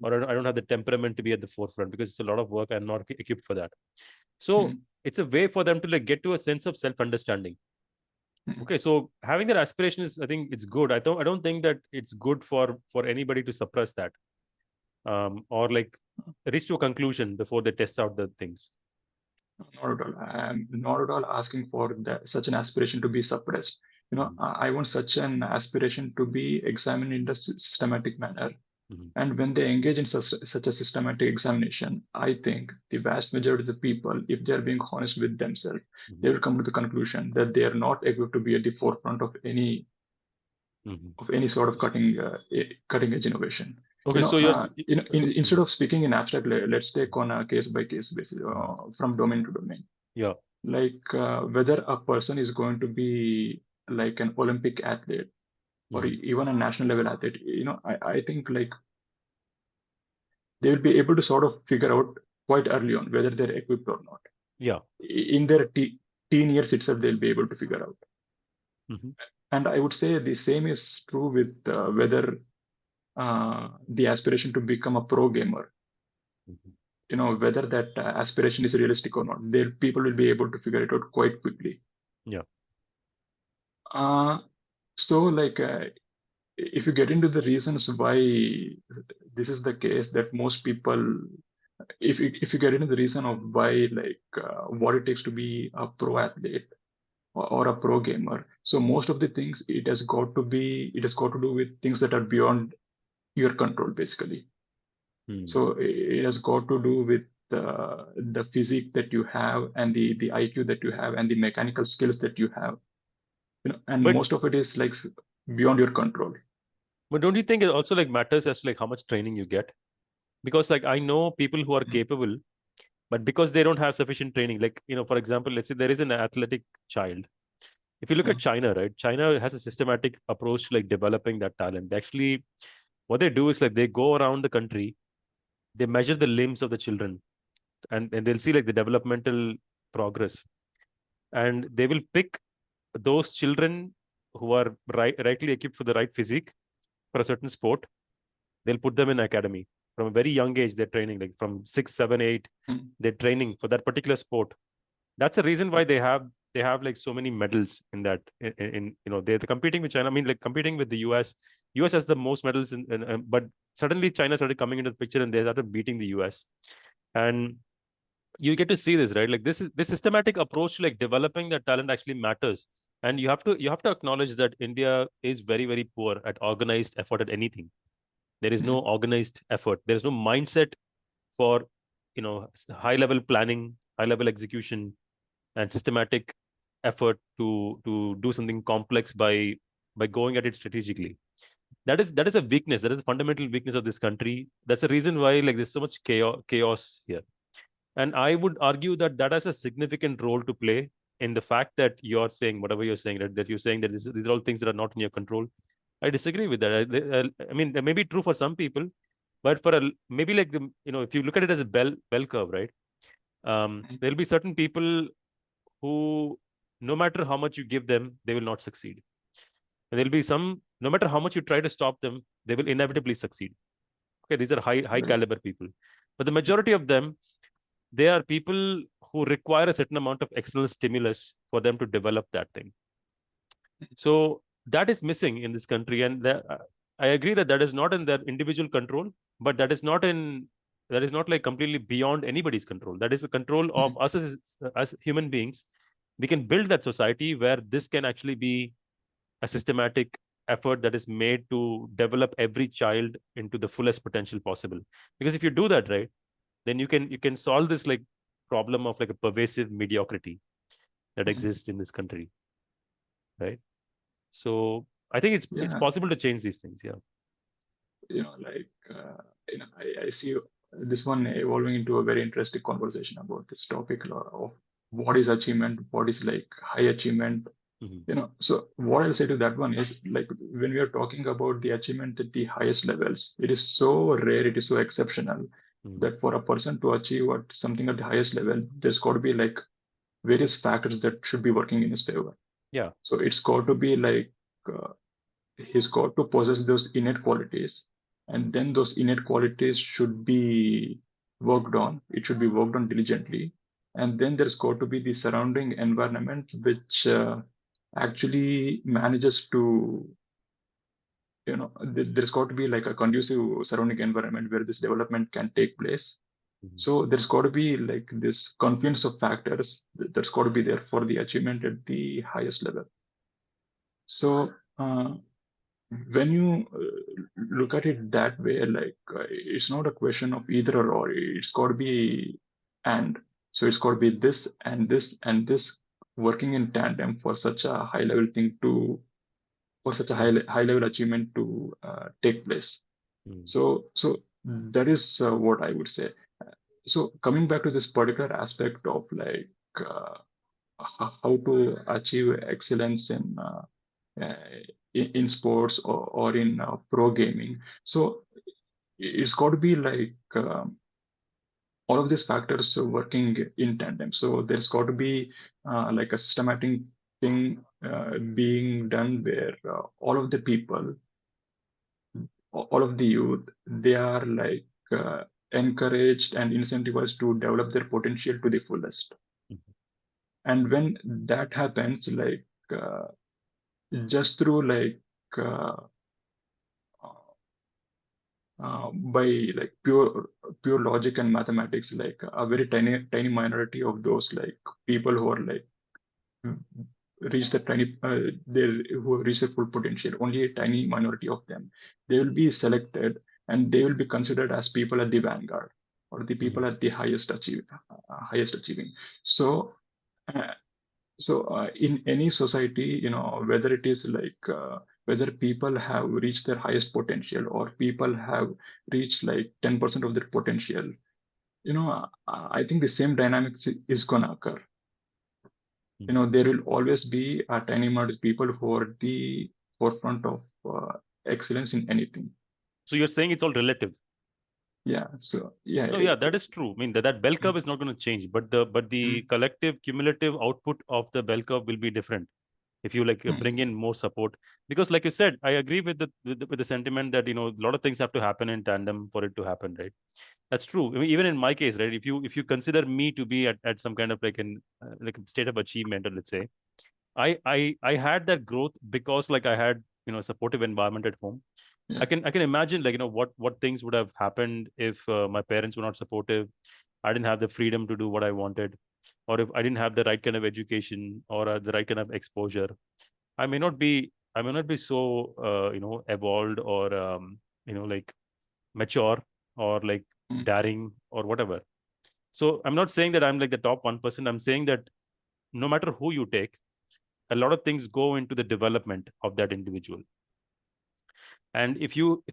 or I don't have the temperament to be at the forefront because it's a lot of work. I'm not equipped for that. So it's a way for them to like get to a sense of self-understanding. Okay, so having that aspiration is, I think it's good. I don't think that it's good for anybody to suppress that, or like reach to a conclusion before they test out the things. Not at all. I'm not at all asking for such an aspiration to be suppressed. I want such an aspiration to be examined in a systematic manner. And when they engage in such a systematic examination, I think the vast majority of the people, if they're being honest with themselves, they will come to the conclusion that they are not equipped to be at the forefront of any sort of cutting edge innovation. Okay, so you're instead of speaking in abstract, let's take on a case by case basis from domain to domain. Yeah. Like whether a person is going to be like an Olympic athlete or even a national level athlete, I think like they will be able to sort of figure out quite early on whether they're equipped or not. Yeah. In their teen years itself, they'll be able to figure out. And I would say the same is true with whether the aspiration to become a pro gamer. Whether that aspiration is realistic or not. People will be able to figure it out quite quickly. Yeah. So like if you get into the reasons why this is the case, that most people, if you get into the reason of why like what it takes to be a pro athlete or a pro gamer, so most of the things it has got to do with things that are beyond your control, basically. So it has got to do with the physique that you have and the IQ that you have and the mechanical skills that you have, and most of it is like beyond your control. But don't you think it also like matters as to like how much training you get? Because like I know people who are capable, but because they don't have sufficient training, like, for example, let's say there is an athletic child. If you look at China, right? China has a systematic approach to like developing that talent. They actually, what they do is like they go around the country, they measure the limbs of the children, and they'll see like the developmental progress. And they will pick those children who are rightly equipped for the right physique for a certain sport. They'll put them in academy from a very young age. They're training like from 6, 7, 8. They're training for that particular sport. That's the reason why they have like so many medals in that. They're competing with China. I mean, like competing with the US. US has the most medals, but suddenly China started coming into the picture and they started beating the US. And you get to see this, right? Like this systematic approach to like developing that talent actually matters. And you have to acknowledge that India is very, very poor at organized effort at anything. There is no organized effort. There is no mindset for high level planning, high level execution, and systematic effort to do something complex by going at it strategically. That is a weakness. That is a fundamental weakness of this country. That's the reason why like there's so much chaos here. And I would argue that has a significant role to play in the fact that you're saying whatever you're saying, that you're saying that these are all things that are not in your control. I disagree with that. I mean, that may be true for some people, but maybe like if you look at it as a bell curve, right? There'll be certain people who, no matter how much you give them, they will not succeed. And there'll be some, no matter how much you try to stop them, they will inevitably succeed. Okay, these are high Right. caliber people. But the majority of them, they are people who require a certain amount of external stimulus for them to develop that thing. So that is missing in this country, and I agree that that is not in their individual control, but that is not like completely beyond anybody's control. That is the control of Mm. us as human beings. We can build that society where this can actually be a systematic effort that is made to develop every child into the fullest potential possible. Because if you do that right, then you can solve this like problem of like a pervasive mediocrity that Mm. exists in this country, right? So I think it's Yeah, possible to change these things. Yeah. like I see this one evolving into a very interesting conversation about this topic of what is achievement, what is like high achievement. Mm-hmm. So what I'll say to that one is like when we are talking about the achievement at the highest levels, it is so rare, it is so exceptional Mm-hmm. that for a person to achieve what something at the highest level, there's got to be like various factors that should be working in his favor. Yeah. So it's got to be like uh, he's got to possess those innate qualities, and then those innate qualities should be worked on. It should be worked on diligently, and then there's got to be the surrounding environment which actually manages to there's got to be like a conducive surrounding environment where this development can take place. Mm-hmm. So there's got to be like this confluence of factors that's got to be there for the achievement at the highest level. So when you look at it that way, like it's not a question of either or, it's got to be and. So it's got to be this and this and this working in tandem for such a high level thing to, for such a Yeah. high level achievement to take place. Mm-hmm. So that is what I would say. So coming back to this particular aspect of like how to achieve excellence uh, in sports or in pro gaming. So it's got to be like all of these factors working in tandem. So there's got to be like a systematic thing being done where all of the people, all of the youth, they are like encouraged and incentivized to develop their potential to the fullest. Mm-hmm. And when that happens, like just through like by like pure logic and mathematics, like a very tiny minority of those like people who are like reach the tiny they who have reached their full potential, only a tiny minority of them, they will be selected and they will be considered as people at the vanguard or the Mm-hmm. people at the highest achieving. So uh, in any society, whether it is like whether people have reached their highest potential or people have reached like 10% of their potential, I think the same dynamics is gonna occur. There will always be a tiny amount of people who are at the forefront of excellence in anything. So you're saying it's all relative. Yeah. So yeah, No, yeah, that is true. I mean that bell curve is not going to change, but the mm, collective cumulative output of the bell curve will be different if you like mm, bring in more support. Because like you said, I agree with the sentiment that a lot of things have to happen in tandem for it to happen, right? That's true. I mean, even in my case, right? If you consider me to be at some kind of like a state of achievement, or let's say, I had that growth because like I had a supportive environment at home. yeah. I can imagine like what things would have happened if my parents were not supportive. I didn't have the freedom to do what I wanted, or if I didn't have the right kind of education or the right kind of exposure. I may not be so evolved or like mature or like Mm, daring or whatever. So I'm not saying that I'm like the top 1%. I'm saying that no matter who you take, a lot of things go into the development of that individual. And if you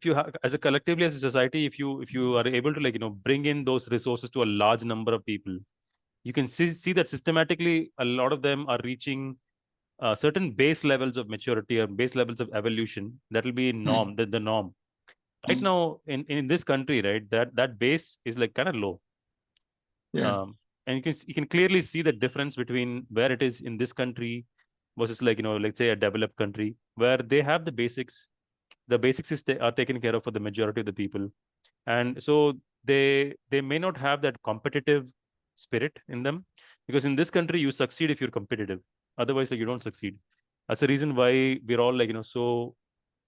as a collectively as a society, if you are able to like bring in those resources to a large number of people, you can see that systematically a lot of them are reaching certain base levels of maturity or base levels of evolution that will be mm, the norm. Right mm, now in this country, right, that base is like kind of low. yeah. um, and you can clearly see the difference between where it is in this country versus, like, let's say a developed country where they have the basics. The basics are taken care of for the majority of the people, and so they may not have that competitive spirit in them, because in this country you succeed if you're competitive. Otherwise, like, you don't succeed. That's the reason why we're all, like, so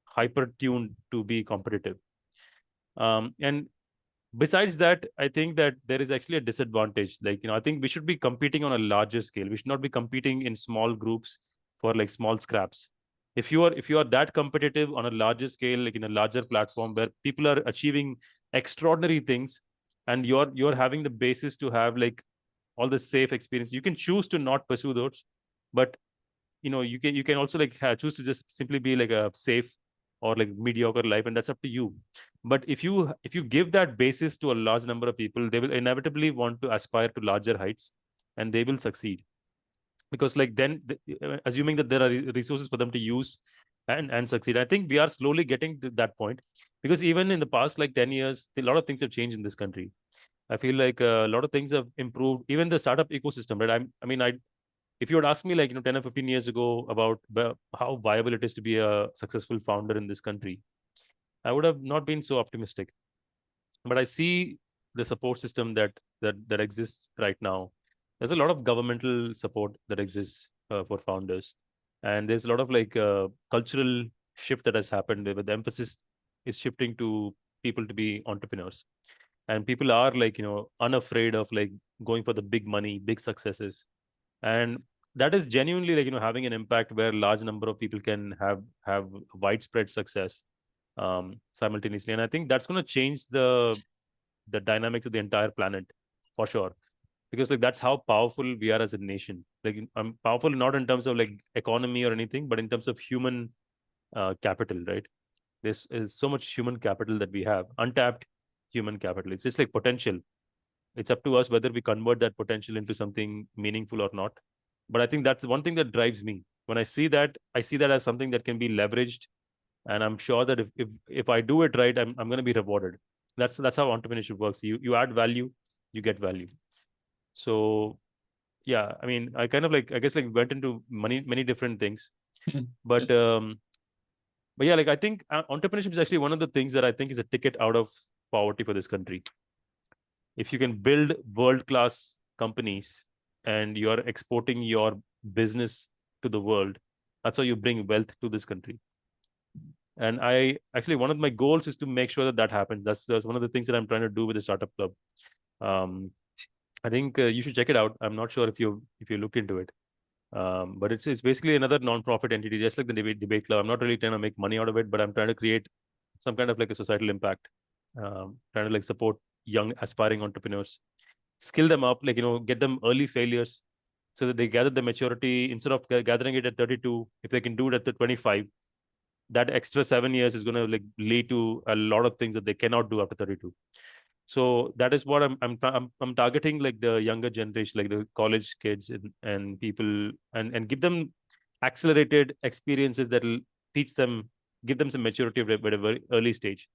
hyper tuned to be competitive. And besides that, I think that there is actually a disadvantage. Like, I think we should be competing on a larger scale. We should not be competing in small groups for like small scraps. If you are that competitive on a larger scale, like in a larger platform where people are achieving extraordinary things, and you're having the basis to have like all the safe experience, you can choose to not pursue those. But you can also like choose to just simply be like a safe or like mediocre life, and that's up to you. But if you give that basis to a large number of people, they will inevitably want to aspire to larger heights, and they will succeed. Because like then assuming that there are resources for them to use and succeed, I think we are slowly getting to that point. Because even in the past like 10 years, a lot of things have changed in this country. I feel like a lot of things have improved, even the startup ecosystem, right? I mean, if you would ask me like 10 or 15 years ago about how viable it is to be a successful founder in this country, I would have not been so optimistic. But I see the support system that exists right now. There's a lot of governmental support that exists for founders, and there's a lot of like cultural shift that has happened, where the emphasis is shifting to people to be entrepreneurs, and people are like unafraid of like going for the big money, big successes. And that is genuinely like having an impact where large number of people can have widespread success simultaneously. And I think that's going to change the dynamics of the entire planet for sure. Because like that's how powerful we are as a nation. Like I'm powerful not in terms of like economy or anything, but in terms of human capital, right? This is so much human capital that we have, untapped human capital. It's just like potential. It's up to us whether we convert that potential into something meaningful or not. But I think that's one thing that drives me. When I see that as something that can be leveraged, and I'm sure that if I do it right, I'm going to be rewarded. That's how entrepreneurship works. You add value, you get value. So yeah, I mean, I kind of like, I guess, like went into many different things, but yeah, like I think entrepreneurship is actually one of the things that I think is a ticket out of poverty for this country. If you can build world class companies and you are exporting your business to the world, that's how you bring wealth to this country. And I actually, one of my goals is to make sure that that happens. That's one of the things that I'm trying to do with the startup club. um, I think you should check it out. I'm not sure if you looked into it. But it's basically another non-profit entity, just like the debate club. I'm not really trying to make money out of it, but I'm trying to create some kind of like a societal impact. Trying to like support young aspiring entrepreneurs, skill them up, like get them early failures, so that they gather the maturity. Instead of gathering it at 32, if they can do it at the 25, that extra 7 years is going to like lead to a lot of things that they cannot do after 32. So that is what I'm targeting, like the younger generation, like the college kids and people, and give them accelerated experiences that will teach them, give them some maturity at a very early stage.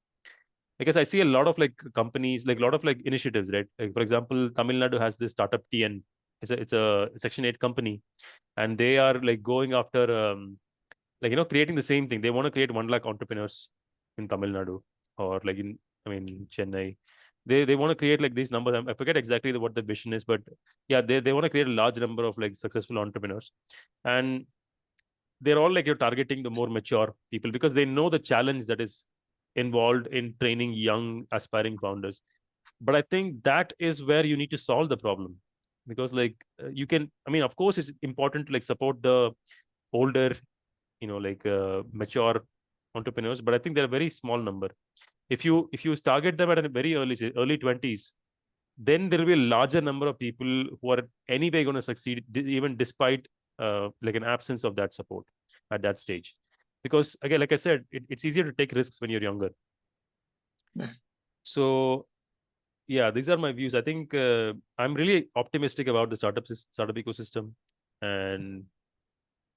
Because I see a lot of like companies, like a lot of like initiatives, right? Like for example, Tamil Nadu has this startup TN. It's a Section 8 company, and they are like going after like creating the same thing. They want to create 1 lakh entrepreneurs in Tamil Nadu, or like in, I mean, Chennai. They want to create like these numbers. I forget exactly what the vision is, but yeah, they want to create a large number of like successful entrepreneurs. And they're all like, you're targeting the more mature people, because they know the challenge that is involved in training young aspiring founders. But I think that is where you need to solve the problem. Because like you can, I mean, of course it's important to like support the older, like mature entrepreneurs, but I think they're a very small number. If you target them at a very early 20s, then there will be a larger number of people who are anyway going to succeed, even despite like an absence of that support at that stage. Because again, like I said, it's easier to take risks when you're younger. Yeah. So yeah, these are my views. I think I'm really optimistic about the startup ecosystem. And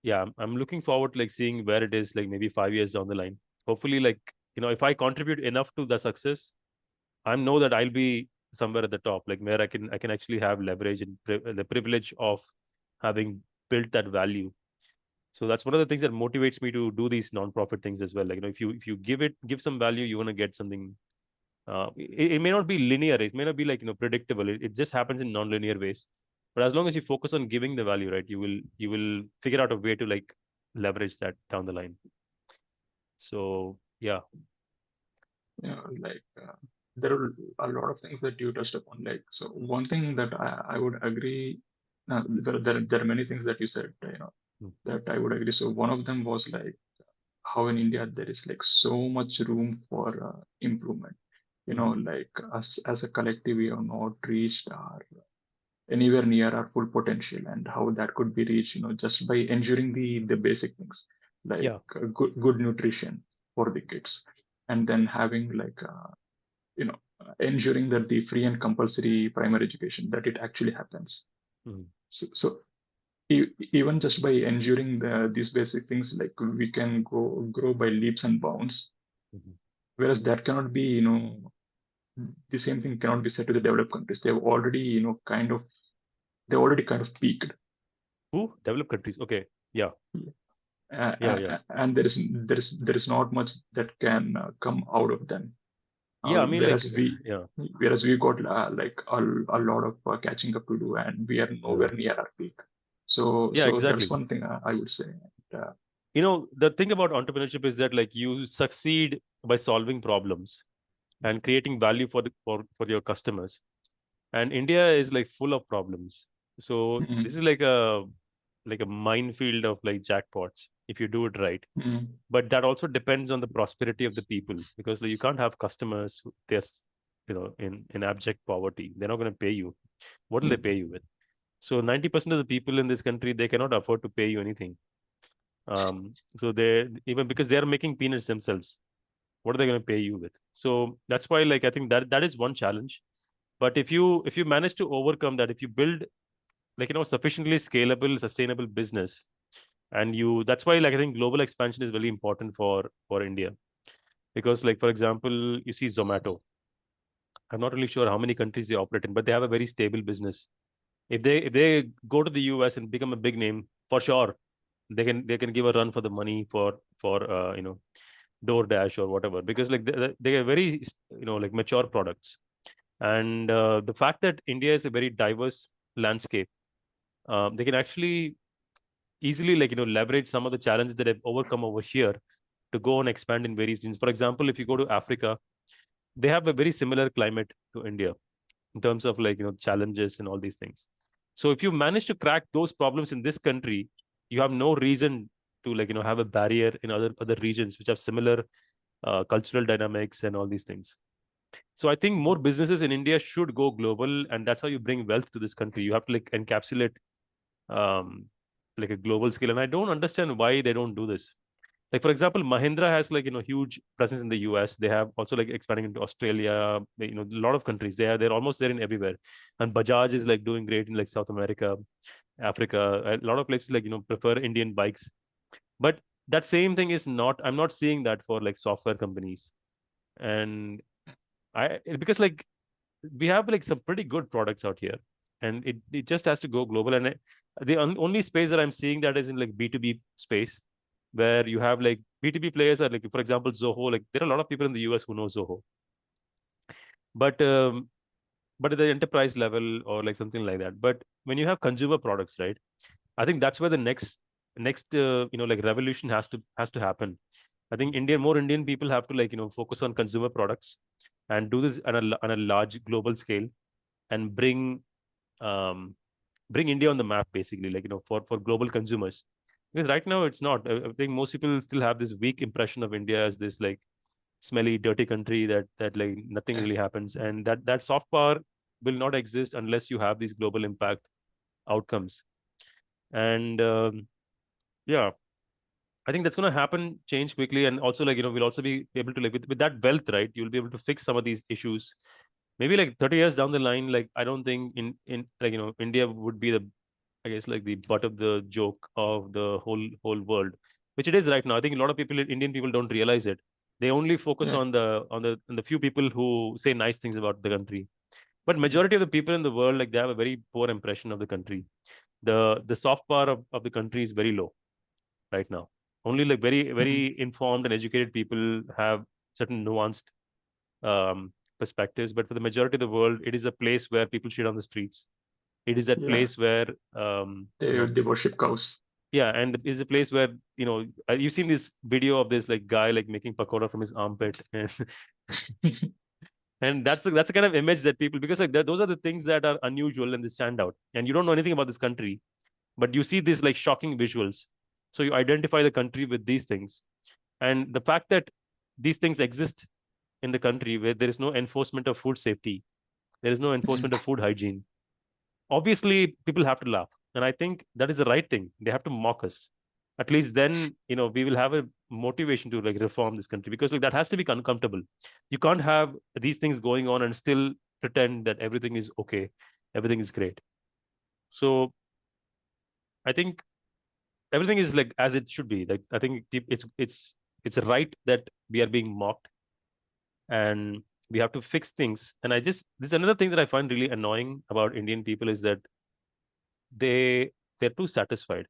yeah, I'm looking forward to like seeing where it is like maybe 5 years down the line. Hopefully, like if I contribute enough to the success, I know that I'll be somewhere at the top, like where I can actually have leverage and the privilege of having built that value. So that's one of the things that motivates me to do these non-profit things as well. Like, if you give some value, you want to get something. It may not be linear. It may not be like, predictable. It just happens in non-linear ways. But as long as you focus on giving the value, right, you will figure out a way to like leverage that down the line. So yeah. Like there are a lot of things that you touched upon. Like, so one thing that I would agree, there are many things that you said, Mm. that I would agree. So one of them was like how in India there is like so much room for improvement. Mm. Like us as a collective, we have not reached our anywhere near our full potential, and how that could be reached, just by ensuring the basic things like Yeah. good nutrition for the kids, and then having like ensuring that the free and compulsory primary education that it actually happens. Mm. So even just by ensuring these basic things, like we can grow by leaps and bounds. Mhm. Whereas that cannot be, the same thing cannot be said to the developed countries. They've already, kind of peaked. Who? Developed countries. Okay. Yeah. Yeah. Yeah. And there is not much that can come out of them. Yeah. I mean, like, Whereas we yeah. whereas we got like a lot of catching up to do, and we are Yeah. nowhere near our peak. So Yeah. that's Exactly. one thing I would say. Uh, The thing about entrepreneurship is that like you succeed by solving problems and creating value for your customers. And India is like full of problems. So this mm, is like a minefield of like jackpots if you do it right. mm, But that also depends on the prosperity of the people, because like, you can't have customers they're in abject poverty. They're not going to pay you. What will they pay mm, you with? So 90% of the people in this country, they cannot afford to pay you anything. So they, even because they are making peanuts themselves, what are they going to pay you with? So that's why, like, I think that is one challenge. But if you manage to overcome that, if you build like, sufficiently scalable, sustainable business, and that's why, like, I think global expansion is really important for India. Because, like, for example, you see Zomato. I'm not really sure how many countries they operate in, but they have a very stable business. If they go to the US and become a big name, for sure they can give a run for the money for DoorDash or whatever, because like they are very, like, mature products. And the fact that India is a very diverse landscape, they can actually easily, like, leverage some of the challenges that have overcome over here to go and expand in various regions. For example, if you go to Africa, they have a very similar climate to India in terms of, like, challenges and all these things. So if you manage to crack those problems in this country, you have no reason to, like, have a barrier in other regions which have similar cultural dynamics and all these things. So I think more businesses in India should go global, and that's how you bring wealth to this country. You have to, like, encapsulate um, like a global scale, and I don't understand why they don't do this. Like, for example, Mahindra has, like, huge presence in the US. They have also, like, expanding into Australia, a lot of countries. They're almost there in everywhere. And Bajaj is, like, doing great in, like, South America, Africa. A lot of places, like, prefer Indian bikes. But that same thing is not, I'm not seeing that for, like, software companies. And because, like, we have, like, some pretty good products out here, and it just has to go global. And the only space that I'm seeing that is in, like, B2B space, where you have, like, B2B players are, like, for example, Zoho. Like, there are a lot of people in the US who know Zoho, but at the enterprise level or like something like that. But when you have consumer products, right, I think that's where the next like revolution has to happen. I think more Indian people have to, like, focus on consumer products and do this on a large global scale, and um, bring India on the map, basically, like, for global consumers. Because right now it's not. I think most people still have this weak impression of India as this, like, smelly, dirty country that like nothing yeah, really happens, and that soft power will not exist unless you have these global impact outcomes. And yeah, I think that's going to happen, change quickly. And also, like, we'll also be able to, like, with that wealth, right, you'll be able to fix some of these issues. Maybe like 30 years down the line, like, I don't think in like, India would be the, I guess, like, the butt of the joke of the whole world, which it is right now. I think a lot of people, Indian people, don't realize it. They only focus yeah, on the few people who say nice things about the country. But majority of the people in the world, like, they have a very poor impression of the country. The soft power of the country is very low right now. Only like Mhm. very informed and educated people have certain nuanced perspectives. But for the majority of the world, it is a place where people shit on the streets. It is a Yeah, place where they worship cows. yeah, and it's a place where you've seen this video of this like guy like making pakoda from his armpit, and that's the kind of image that people, because like those are the things that are unusual and they stand out, and you don't know anything about this country, but you see these like shocking visuals, so you identify the country with these things, and the fact that these things exist in the country where there is no enforcement of food safety, there is no Mm. enforcement of food hygiene. Obviously, people have to laugh, and I think that is the right thing. They have to mock us. At least then, we will have a motivation to like reform this country, because like that has to be uncomfortable. You can't have these things going on and still pretend that everything is okay, everything is great. So I think everything is like as it should be. Like I think it's a right that we are being mocked, and we have to fix things. And this is another thing that I find really annoying about Indian people is that they're too satisfied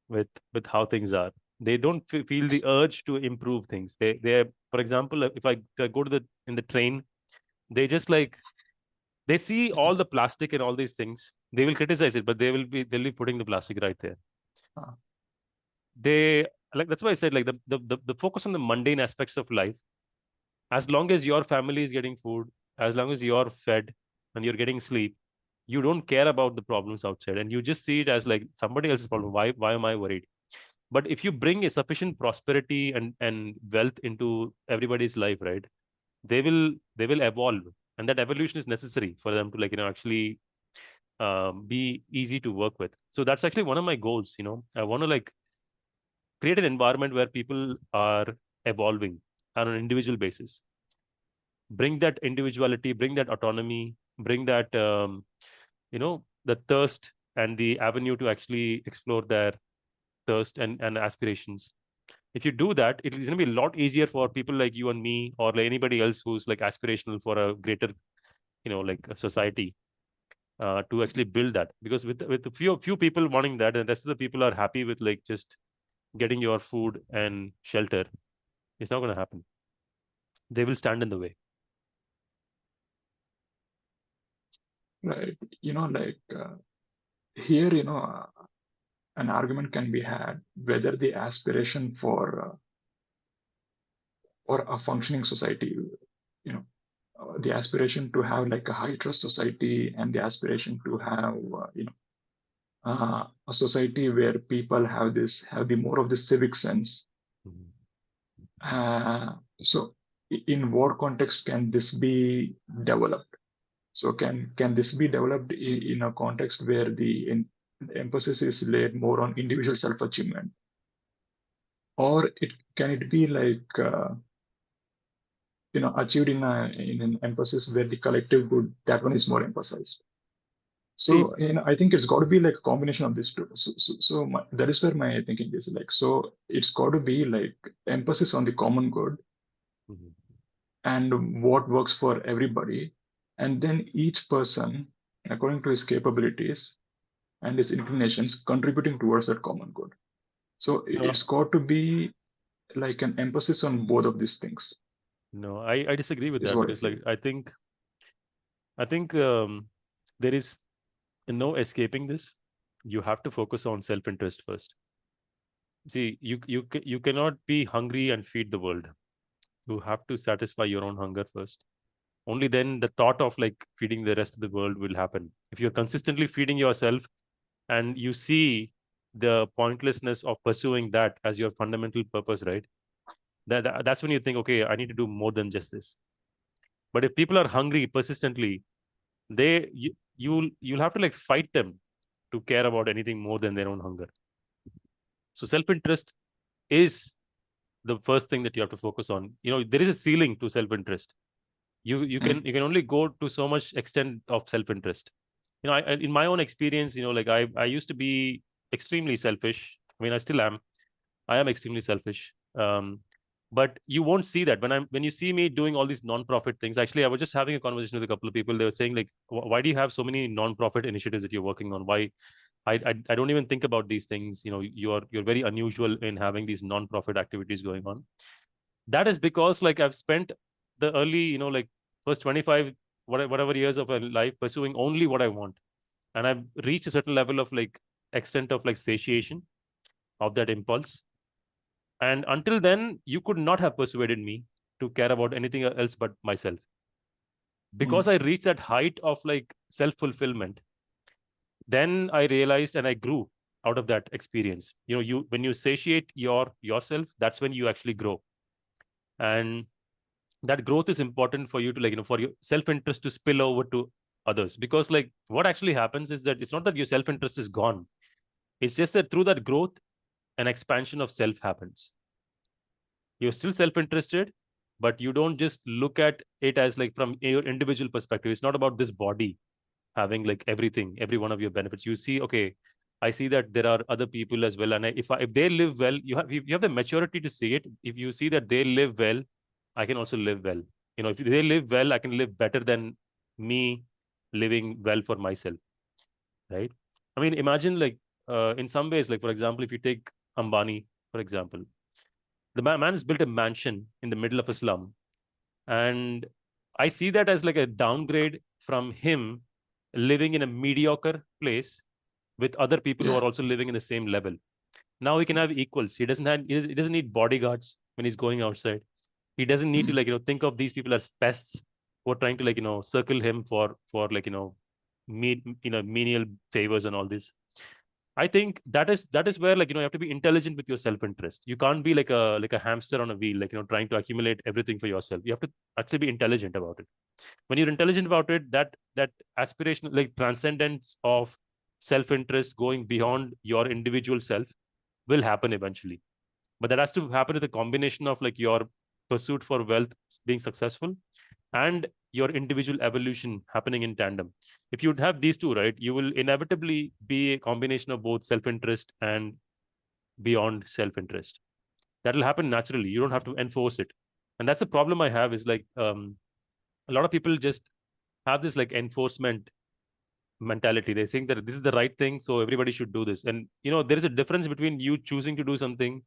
with how things are. They don't feel the urge to improve things. They for example, if I go to the in the train, they just like they see all the plastic and all these things. They will criticize it, but they'll be putting the plastic right there. Ah, They like that's why I said like the focus on the mundane aspects of life. As long as your family is getting food, as long as you're fed and you're getting sleep, you don't care about the problems outside, and you just see it as like somebody else's problem. Why am I worried? But if you bring a sufficient prosperity and wealth into everybody's life, right, they will evolve, and that evolution is necessary for them to like actually be easy to work with. So that's actually one of my goals. I want to like create an environment where people are evolving on an individual basis, bring that individuality, bring that autonomy, bring that the thirst and the avenue to actually explore their thirst and aspirations. If you do that, it is going to be a lot easier for people like you and me, or like anybody else who's like aspirational for a greater like a society, to actually build that. Because with a few people wanting that, and the rest of the people are happy with like just getting your food and shelter, it's not going to happen. They will stand in the way. right. Like here, an argument can be had whether the aspiration for a functioning society, you know, the aspiration to have like a high trust society and the aspiration to have, a society where people have the more of the civic sense. Mhm. So, in what context can this be developed? So, can this be developed in a context where the emphasis is laid more on individual self-achievement, or can it be like achieved in an emphasis where the collective good, that one is more emphasized? See, So, I think it's got to be like a combination of these two. So that is where my thinking is like. So it's got to be like emphasis on the common good mhm. and what works for everybody, and then each person, according to his capabilities and his inclinations, contributing towards that common good. So it's No, got to be like an emphasis on both of these things, no, I disagree with is that, what I because feel. like I think there is no escaping this. You have to focus on self-interest first. See, you cannot be hungry and feed the world. You have to satisfy your own hunger first. Only then the thought of like feeding the rest of the world will happen. If you're consistently feeding yourself and you see the pointlessness of pursuing that as your fundamental purpose, right? That's when you think, okay, I need to do more than just this. But if people are hungry persistently, you'll have to like fight them to care about anything more than their own hunger. So self-interest is the first thing that you have to focus on. There is a ceiling to self-interest. You can Mm. you can only go to so much extent of self-interest. In my own experience, like I used to be extremely selfish. I mean, I still am. I am extremely selfish. But you won't see that when you see me doing all these non-profit things. Actually, I was just having a conversation with a couple of people. They were saying like, why do you have so many non-profit initiatives that you're working on? Why? I don't even think about these things. You're very unusual in having these non-profit activities going on. That is because like I've spent the early, like first 25 whatever years of my life pursuing only what I want, and I've reached a certain level of like extent of like satiation of that impulse. And until then, you could not have persuaded me to care about anything else but myself. Because I reached that height of like self fulfillment, then I realized and I grew out of that experience. You when you satiate yourself, that's when you actually grow. And that growth is important for you to like, for your self interest to spill over to others. Because like what actually happens is that it's not that your self interest is gone. It's just that through that growth, an expansion of self happens. You're still self-interested, but you don't just look at it as like from your individual perspective. It's not about this body having like everything, every one of your benefits. You see, okay, I see that there are other people as well, and if they live well, you have the maturity to see it. If you see that they live well, I can also live well. If they live well, I can live better than me living well for myself, right? I mean, imagine like in some ways, like for example, if you take Ambani, for example, the man has built a mansion in the middle of a slum, and I see that as like a downgrade from him living in a mediocre place with other people who are Yeah. also living in the same level. Now he can have equals. He doesn't need bodyguards when he's going outside. He doesn't need to Mm. like think of these people as pests who are trying to like circle him for like menial favors and all this. I think that is where like you have to be intelligent with your self interest. You can't be like a hamster on a wheel, like trying to accumulate everything for yourself. You have to actually be intelligent about it. When you're intelligent about it, that aspiration, like transcendence of self interest, going beyond your individual self, will happen eventually. But that has to happen with a combination of like your pursuit for wealth being successful and your individual evolution happening in tandem. If you have these two, right, you will inevitably be a combination of both self-interest and beyond self-interest. That will happen naturally. You don't have to enforce it. And that's the problem I have is like a lot of people just have this like enforcement mentality. They think that this is the right thing, so everybody should do this. And there is a difference between you choosing to do something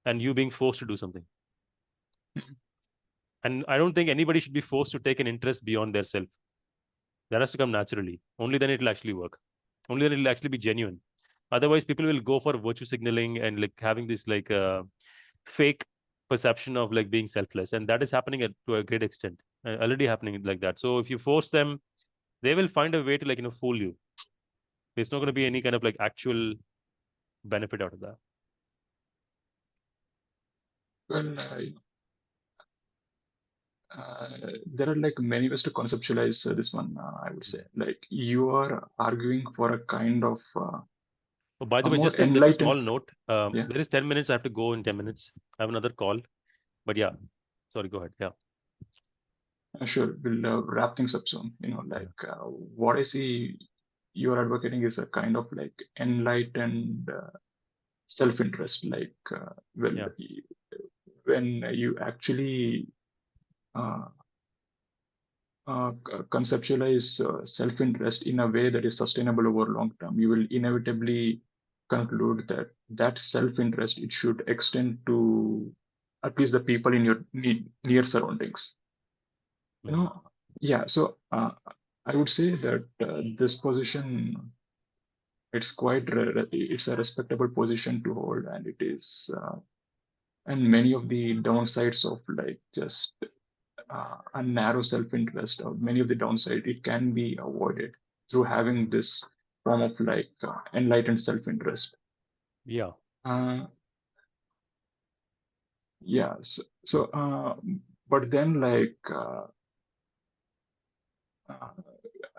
and you being forced to do something. And I don't think anybody should be forced to take an interest beyond their self. That has to come naturally. Only then it'll actually work. Only then it'll actually be genuine. Otherwise, people will go for virtue signaling and like having this like fake perception of like being selfless, and that is happening to a great extent. Already happening like that. So if you force them, they will find a way to like fool you. There's not going to be any kind of like actual benefit out of that. Well, there are like many ways to conceptualize this one. I would say, like you are arguing for a kind of Oh, by the a way, more just a small enlightened. note. Yeah, There is 10 minutes. I have to go in 10 minutes. I have another call. But yeah, sorry. Go ahead. Yeah. sure. We'll wrap things up soon. Yeah. What I see you are advocating is a kind of like enlightened self-interest. Well, Yeah. when you actually uh, conceptualize self-interest in a way that is sustainable over long term, you will inevitably conclude that that self-interest it should extend to at least the people in your near surroundings. You Mm. know, yeah. So I would say that this position it's a respectable position to hold, and it is and many of the downsides of like just a narrow self-interest or many of the downside it can be avoided through having this form of like enlightened self-interest. Yeah. uh, yeah, but then uh,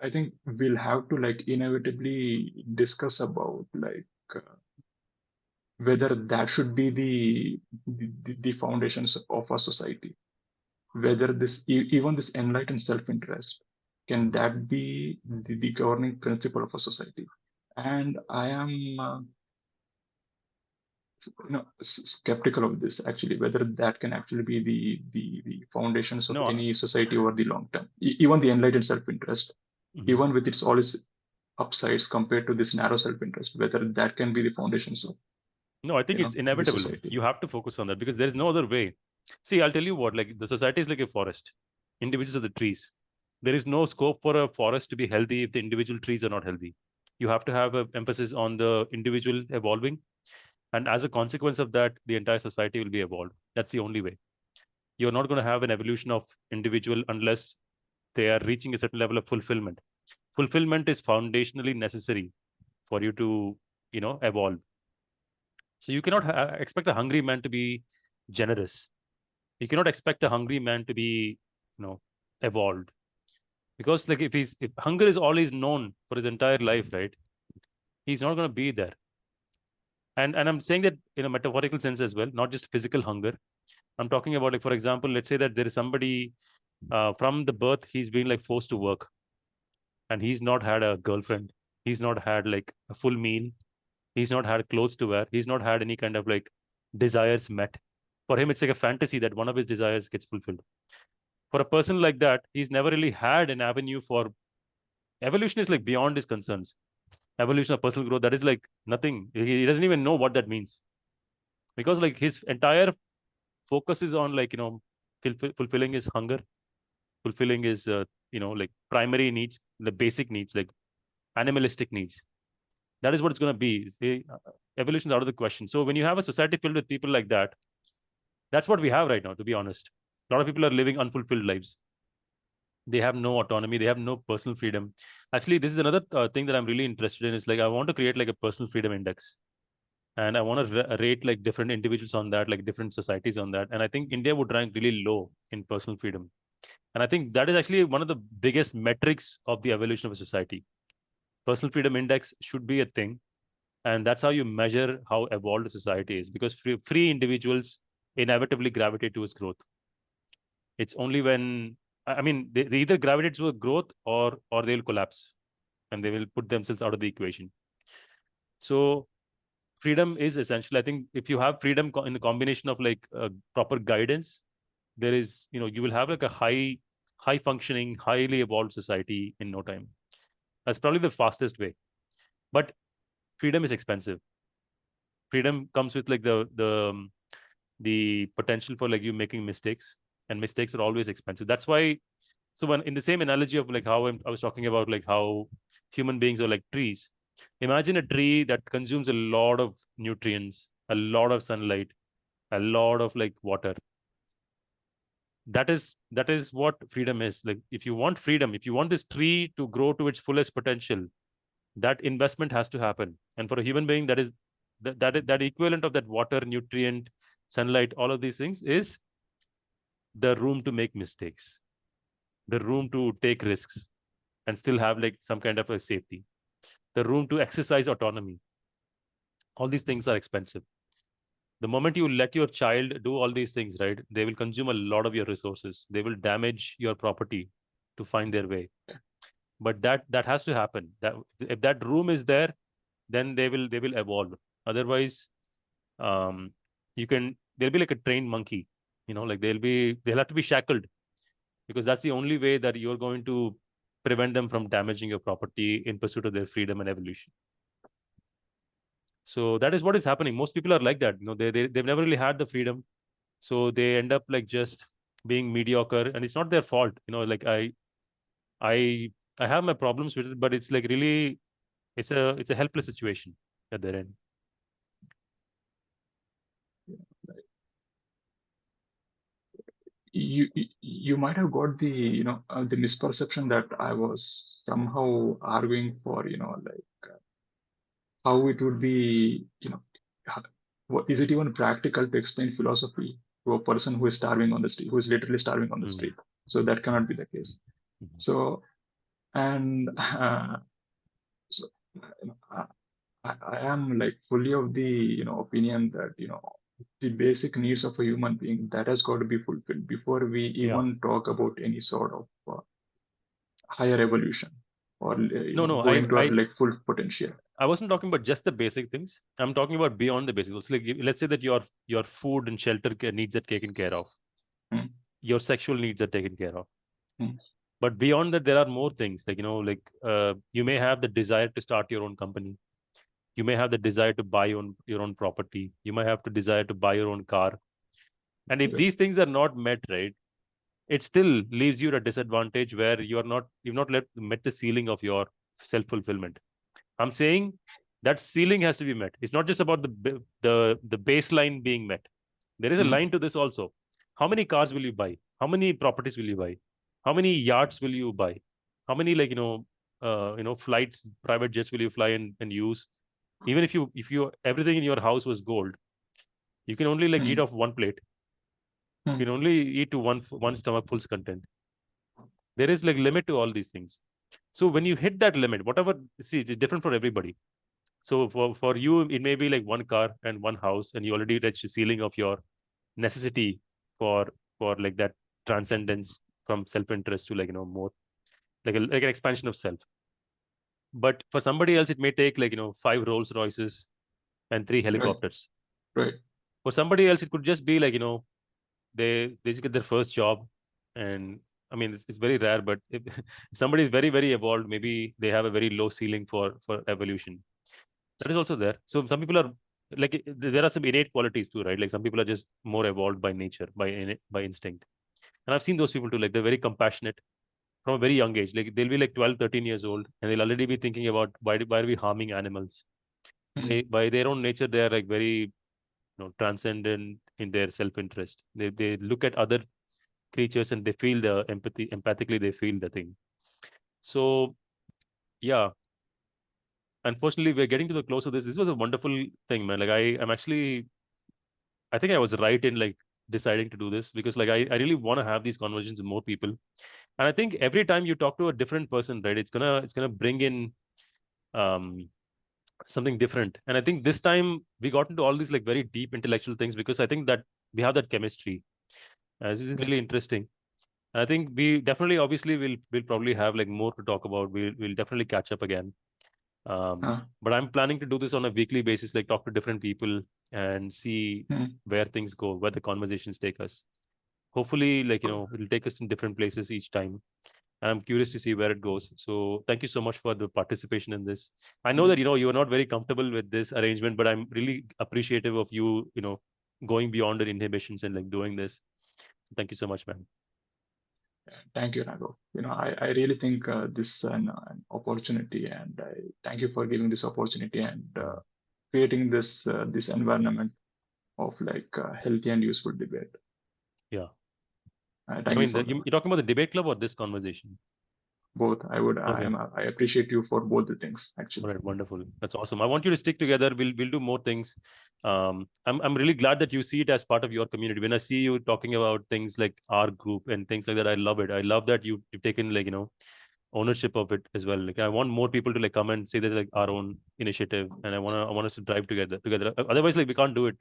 I think we'll have to like inevitably discuss about uh, whether that should be the foundations of our society, whether even this enlightened self-interest can that be the governing principle of a society. And I am skeptical of this actually, whether that can actually be the foundations of No. any society over the long term. Even the enlightened self-interest, even with its all its upsides compared to this narrow self-interest, whether that can be the foundations of No, I think it's the inevitable. society. You have to focus on that because there is no other way. See, I'll tell you what, like the society is like a forest. Individuals are the trees. There is no scope for a forest to be healthy if the individual trees are not healthy. You have to have an emphasis on the individual evolving. And as a consequence of that, the entire society will be evolved. That's the only way. You're not going to have an evolution of individual unless they are reaching a certain level of fulfillment. Fulfillment is foundationally necessary for you to, evolve. So you cannot expect a hungry man to be generous. You cannot expect a hungry man to be, evolved. Because like if hunger is all he's known for his entire life, right? He's not going to be there. And I'm saying that in a metaphorical sense as well, not just physical hunger. I'm talking about like, for example, let's say that there is somebody from the birth he's been like forced to work, and he's not had a girlfriend. He's not had like a full meal. He's not had clothes to wear. He's not had any kind of like desires met. For him, it's like a fantasy that one of his desires gets fulfilled. For a person like that, he's never really had an avenue for evolution is like beyond his concerns. Evolution of personal growth, that is like nothing. He doesn't even know what that means. Because like his entire focus is on like, fulfilling his hunger, fulfilling his like primary needs, the basic needs, like animalistic needs. That is what it's going to be. Evolution is out of the question. So when you have a society filled with people like that, that's what we have right now, to be honest. A lot of people are living unfulfilled lives. They have no autonomy. They have no personal freedom. Actually, this is another thing that I'm really interested in. Is like I want to create like a personal freedom index, and I want to rate like different individuals on that, like different societies on that. And I think India would rank really low in personal freedom. And I think that is actually one of the biggest metrics of the evolution of a society. Personal freedom index should be a thing, and that's how you measure how evolved a society is. Because free individuals inevitably gravitate towards growth. It's only when I mean they either gravitate to a growth or they'll collapse and they will put themselves out of the equation. So freedom is essential. I think if you have freedom in the combination of like proper guidance, there is you will have like a high functioning, highly evolved society in no time. That's probably the fastest way. But freedom is expensive. Freedom comes with like the potential for like you making mistakes, and mistakes are always expensive. That's why. So when in the same analogy of like how I was talking about like how human beings are like trees, imagine a tree that consumes a lot of nutrients, a lot of sunlight, a lot of like water. That is what freedom is. Like if you want freedom, if you want this tree to grow to its fullest potential, that investment has to happen. And for a human being, that is that equivalent of that water, nutrient, sunlight, all of these things is the room to make mistakes, the room to take risks and still have like some kind of a safety, the room to exercise autonomy. All these things are expensive. The moment you let your child do all these things, right, they will consume a lot of your resources. They will damage your property to find their way. But that has to happen. That if that room is there, then they will evolve. Otherwise, um, they'll be like a trained monkey. Like they'll have to be shackled, because that's the only way that you're going to prevent them from damaging your property in pursuit of their freedom and evolution. So that is what is happening. Most people are like that. They've never really had the freedom, so they end up like just being mediocre, and it's not their fault. Like I I have my problems with it, but it's like really it's a helpless situation that they're in. You might have got the misperception that I was somehow arguing for like how it would be is it even practical to explain philosophy to a person who is starving on the street, who is literally starving on the Mm. street? So that cannot be the case. Mhm. So and so I am like fully of the opinion that the basic needs of a human being that has got to be fulfilled before we Yeah. even talk about any sort of higher evolution or No, going to our like full potential? I wasn't talking about just the basic things. I'm talking about beyond the basics. So like, let's say that your food and shelter needs are taken care of. Mm, Your sexual needs are taken care of. mm, But beyond that, there are more things. Like you may have the desire to start your own company. You may have the desire to buy your own property. You might have the desire to buy your own car. And if yeah. these things are not met, right, it still leaves you at a disadvantage where you've not met the ceiling of your self fulfillment. I'm saying that ceiling has to be met. It's not just about the baseline being met. There is a Mm, line to this also. How many cars will you buy? How many properties will you buy? How many yachts will you buy? How many flights, private jets will you fly and use? Even if you everything in your house was gold, you can only like eat mm, off one plate. You mm, can only eat to one stomach full content. There is like limit to all these things. So when you hit that limit, whatever, see, it's different for everybody. So for you, it may be like one car and one house, and you already reach the ceiling of your necessity for like that transcendence from self-interest to like more like an expansion of self. But for somebody else, it may take like five Rolls Royces and three right, helicopters. right. For somebody else, it could just be like they just get their first job, and I mean it's very rare. But if somebody is very very evolved, maybe they have a very low ceiling for evolution. That is also there. So some people are like there are some innate qualities too, right? Like some people are just more evolved by nature, by instinct. And I've seen those people too. Like they're very compassionate from a very young age. Like they'll be like 12, 13 years old, and they'll already be thinking about why are we harming animals? Mm, By their own nature, they are like very transcendent in their self-interest. They look at other creatures and they feel the empathy. Empathically, they feel the thing. So yeah, unfortunately, we're getting to the close of this. This was a wonderful thing, man. Like I'm actually, I think I was right in like deciding to do this because like I really want to have these conversations with more people. And I think every time you talk to a different person, right, it's gonna bring in um something different. And I think this time we got into all these like very deep intellectual things because I think that we have that chemistry. This is yeah. really interesting. And I think we definitely, obviously, we'll probably have like more to talk about. We'll definitely catch up again. But I'm planning to do this on a weekly basis, like talk to different people and see Mm, where things go, where the conversations take us. Hopefully, like, it'll take us in different places each time. And I'm curious to see where it goes. So thank you so much for the participation in this. I know yeah. that, you are not very comfortable with this arrangement, but I'm really appreciative of you, going beyond the inhibitions and like doing this. Thank you so much, man. Thank you, Raghav. I really think this is an opportunity, and I thank you for giving this opportunity and Mm. creating this environment of like healthy and useful debate. Yeah. I Thank you mean, for that. you're talking about the debate club or this conversation? Both. Okay. I appreciate you for both the things All actually. right, wonderful. That's awesome. I want you to stick together. We'll do more things. I'm really glad that you see it as part of your community. When I see you talking about things like our group and things like that, I love it. I love that you've taken like ownership of it as well. Like I want more people to like come and say that like our own initiative, and I want us to drive together. Otherwise, like we can't do it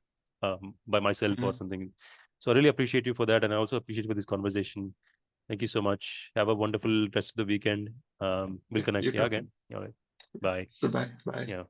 by myself or Mhm. something. So I really appreciate you for that, and I also appreciate you for this conversation. Thank you so much. Have a wonderful rest of the weekend. We'll Yeah, you connect. Yeah, too. again. All right. Bye. Goodbye. Bye. Yeah.